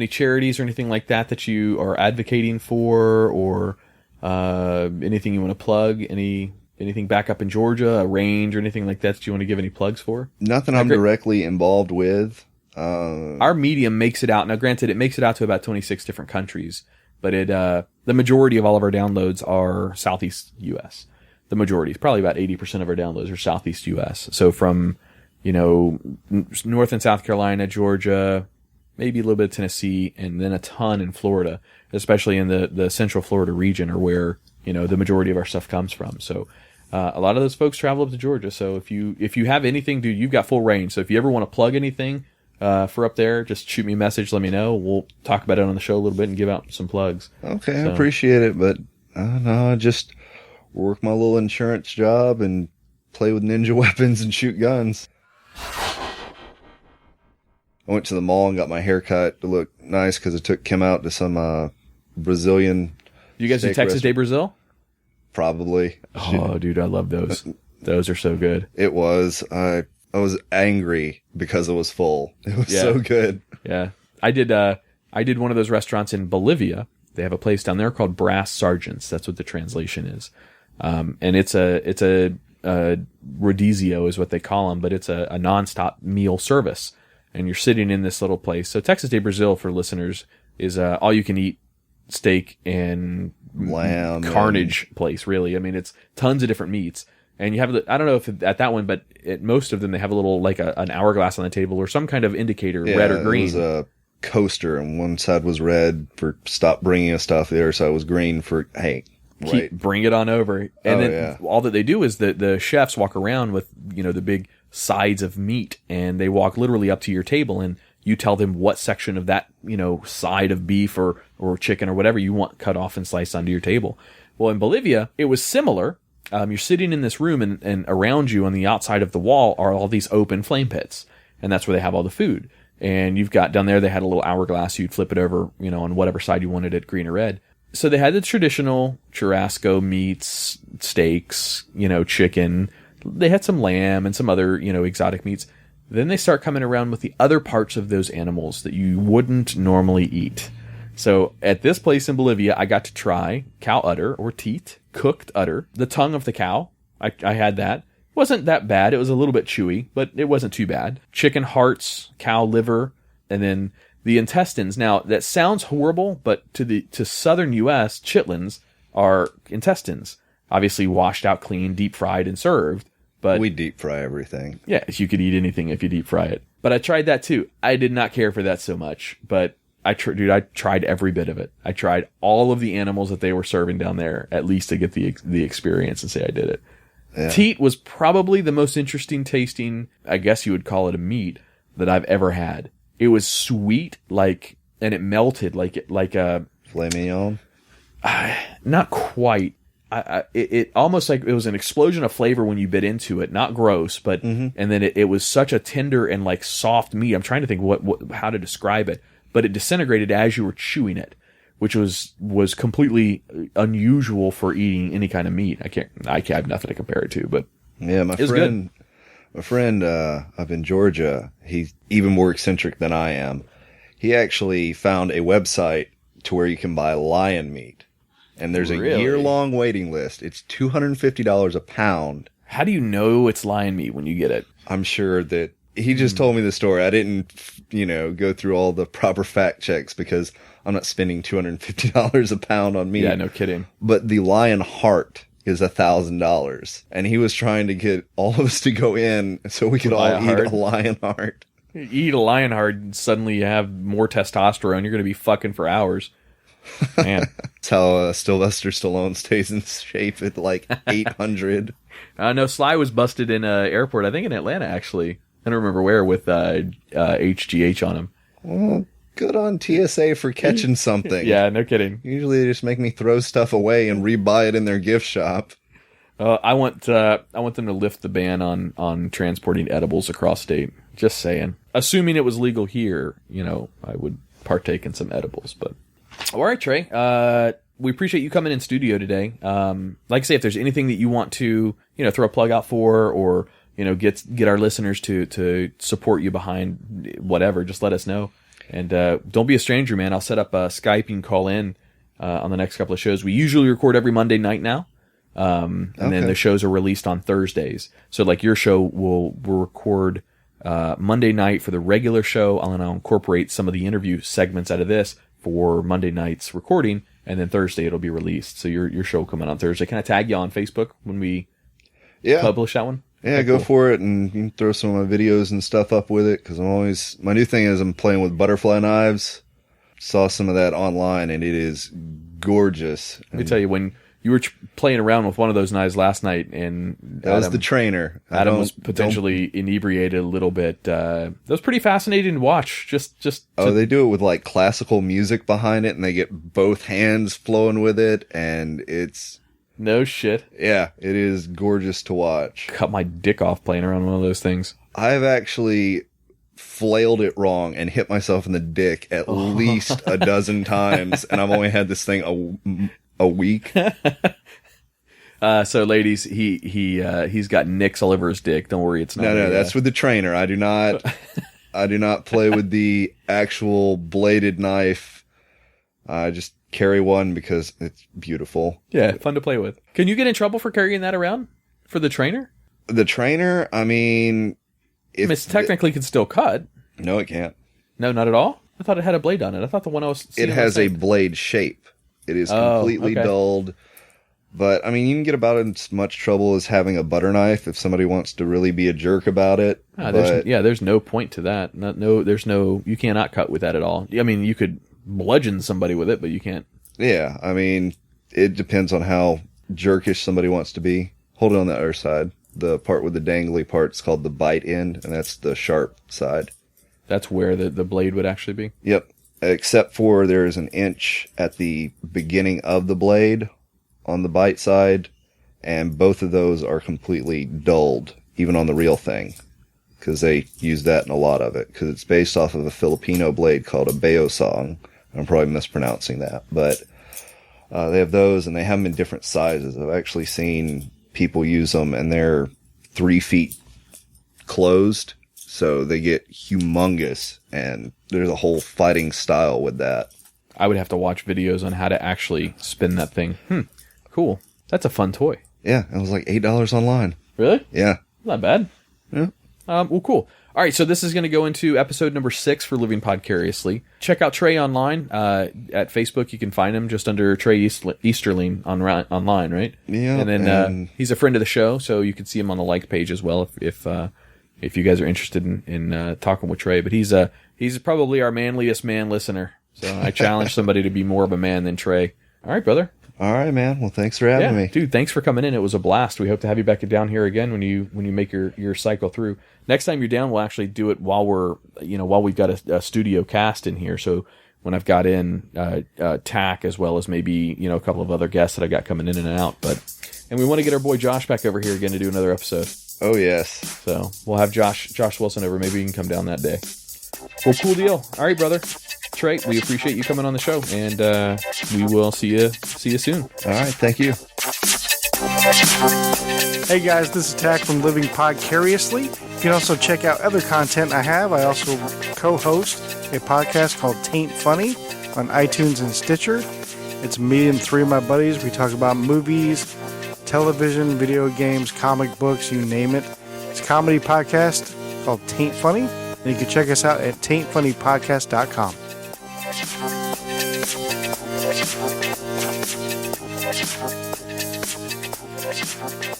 charities or anything like that you are advocating for, or anything you want to plug? Anything back up in Georgia, a range or anything like that you want to give any plugs for? Nothing I'm directly involved with. Our medium makes it out. Now, granted, it makes it out to about 26 different countries, but the majority of all of our downloads are Southeast U.S. The majority, probably about 80% of our downloads are Southeast U.S. So from, North and South Carolina, Georgia, maybe a little bit of Tennessee, and then a ton in Florida, especially in the Central Florida region, are where, the majority of our stuff comes from. So a lot of those folks travel up to Georgia. So if you have anything, dude, you've got full range. So if you ever want to plug anything for up there, just shoot me a message, let me know. We'll talk about it on the show a little bit and give out some plugs. Okay, I appreciate it, but I don't know, just work my little insurance job and play with ninja weapons and shoot guns. I went to the mall and got my hair cut to look nice because I took Kim out to some Brazilian. You guys do Texas Day Brazil? Probably. Oh, dude, I love those. Those are so good. It was. I was angry because it was full. It was so good. Yeah, I did one of those restaurants in Bolivia. They have a place down there called Brass Sergeants. That's what the translation is. And it's a rodizio is what they call them, but it's a nonstop meal service. And you're sitting in this little place. So Texas Day Brazil, for listeners, is all you can eat steak and lamb carnage place, really. I mean, it's tons of different meats. And you have, I don't know if at that one, but at most of them, they have a little, like an hourglass on the table or some kind of indicator, red or green. It was a coaster, and one side was red for stop bringing us stuff. The other side was green for, hey, bring it on over. And all that they do is the chefs walk around with, the big sides of meat, and they walk literally up to your table, and you tell them what section of that, side of beef or chicken or whatever you want cut off and sliced onto your table. Well, in Bolivia, it was similar. You're sitting in this room, and around you on the outside of the wall are all these open flame pits, and that's where they have all the food. And you've got down there, they had a little hourglass. You'd flip it over, on whatever side you wanted it, green or red. So they had the traditional churrasco meats, steaks, chicken. They had some lamb and some other, exotic meats. Then they start coming around with the other parts of those animals that you wouldn't normally eat. So at this place in Bolivia, I got to try cow udder or teat, cooked udder, the tongue of the cow. I had that. Wasn't that bad. It was a little bit chewy, but it wasn't too bad. Chicken hearts, cow liver, and then the intestines. Now, that sounds horrible, but to southern U.S., chitlins are intestines. Obviously washed out clean, deep fried, and served. But we deep fry everything. Yeah, you could eat anything if you deep fry it. But I tried that too. I did not care for that so much, but I tried every bit of it. I tried all of the animals that they were serving down there, at least to get the experience and say I did it. Yeah. Teat was probably the most interesting tasting, I guess you would call it a meat, that I've ever had. It was sweet, and it melted like a filet mignon. Not quite. It almost like it was an explosion of flavor when you bit into it. Not gross, but and then it was such a tender and soft meat. I'm trying to think how to describe it, but it disintegrated as you were chewing it, which was completely unusual for eating any kind of meat. I have nothing to compare it to, but yeah, my friend up in Georgia, he's even more eccentric than I am. He actually found a website to where you can buy lion meat. And there's a year-long waiting list. It's $250 a pound. How do you know it's lion meat when you get it? I'm sure that he just told me the story. I didn't, go through all the proper fact checks because I'm not spending $250 a pound on meat. Yeah, no kidding. But the lion heart is $1,000. And he was trying to get all of us to go in so we could all eat a lion heart. You eat a lion heart and suddenly you have more testosterone. You're going to be fucking for hours. Man. That's how Sylvester Stallone stays in shape at like 800. No, Sly was busted in an airport, I think in Atlanta, actually. I don't remember where, with HGH on him. Well, good on TSA for catching something. Yeah, no kidding. Usually they just make me throw stuff away and rebuy it in their gift shop. I want them to lift the ban on transporting edibles across state. Just saying. Assuming it was legal here, I would partake in some edibles. But all right, Trey. We appreciate you coming in studio today. Like I say, if there's anything that you want to, throw a plug out for, or get our listeners to support you behind whatever, just let us know. And don't be a stranger, man. I'll set up a Skype. You can call in on the next couple of shows. We usually record every Monday night now. And then the shows are released on Thursdays. So like your show we'll record Monday night for the regular show. I'll incorporate some of the interview segments out of this for Monday night's recording, and then Thursday it'll be released. So your show will come out on Thursday. Can I tag you on Facebook when we publish that one? Yeah, okay, go for it, and you can throw some of my videos and stuff up with it, because my new thing is I'm playing with butterfly knives. Saw some of that online, and it is gorgeous. Let me tell you, when you were playing around with one of those knives last night, and that was the trainer. Adam was potentially inebriated a little bit. That was pretty fascinating to watch. They do it with like classical music behind it, and they get both hands flowing with it, and it's no shit. Yeah, it is gorgeous to watch. Cut my dick off playing around one of those things. I've actually flailed it wrong and hit myself in the dick at least a dozen times, and I've only had this thing a week. So ladies, he's got nicks all over his dick. Don't worry, it's not. No, that's with the trainer. I do not play with the actual bladed knife. I just carry one because it's beautiful. Yeah, fun to play with. Can you get in trouble for carrying that around for the trainer? The trainer, I mean, it technically can still cut. No, it can't. No, not at all. I thought it had a blade on it. I thought the one I was seeing. It has a blade shape. It is completely dulled. But, I mean, you can get about as much trouble as having a butter knife if somebody wants to really be a jerk about it. There's no point to that. You cannot cut with that at all. I mean, you could bludgeon somebody with it, but you can't. Yeah, I mean, it depends on how jerkish somebody wants to be. Hold it on the other side. The part with the dangly part is called the bite end, and that's the sharp side. That's where the blade would actually be? Yep. Except for there's an inch at the beginning of the blade on the bite side, and both of those are completely dulled, even on the real thing, because they use that in a lot of it, because it's based off of a Filipino blade called a beosong. I'm probably mispronouncing that, but they have those, and they have them in different sizes. I've actually seen people use them, and they're 3 feet closed, so they get humongous, and there's a whole fighting style with that. I would have to watch videos on how to actually spin that thing. Cool. That's a fun toy. Yeah, it was like $8 online. Really? Yeah. Not bad. Yeah. Well, cool. All right, so this is going to go into episode number 6 for Living Podcariously. Check out Trey online at Facebook. You can find him just under Trey Easterling online, right? Yeah. And then he's a friend of the show, so you can see him on the like page as well if you guys are interested in talking with Trey. But he's probably our manliest man listener. So I challenge somebody to be more of a man than Trey. All right, brother. All right, man. Well, thanks for having me. Dude, thanks for coming in. It was a blast. We hope to have you back down here again when you make your cycle through. Next time you're down, we'll actually do it while we've got a studio cast in here. So when I've got in Tach, as well as maybe a couple of other guests that I got coming in and out. And we want to get our boy Josh back over here again to do another episode. Oh yes. So we'll have Josh Wilson over. Maybe you can come down that day. Well, cool deal. All right, brother. Trey, we appreciate you coming on the show, and we will see you soon. All right, thank you. Hey guys, this is Tach from Living Podcariously. You can also check out other content I have. I also co-host a podcast called Taint Funny on iTunes and Stitcher. It's me and 3 of my buddies. We talk about movies, television, video games, comic books, you name it. It's a comedy podcast called Taint Funny. And you can check us out at taintfunnypodcast.com. Bye.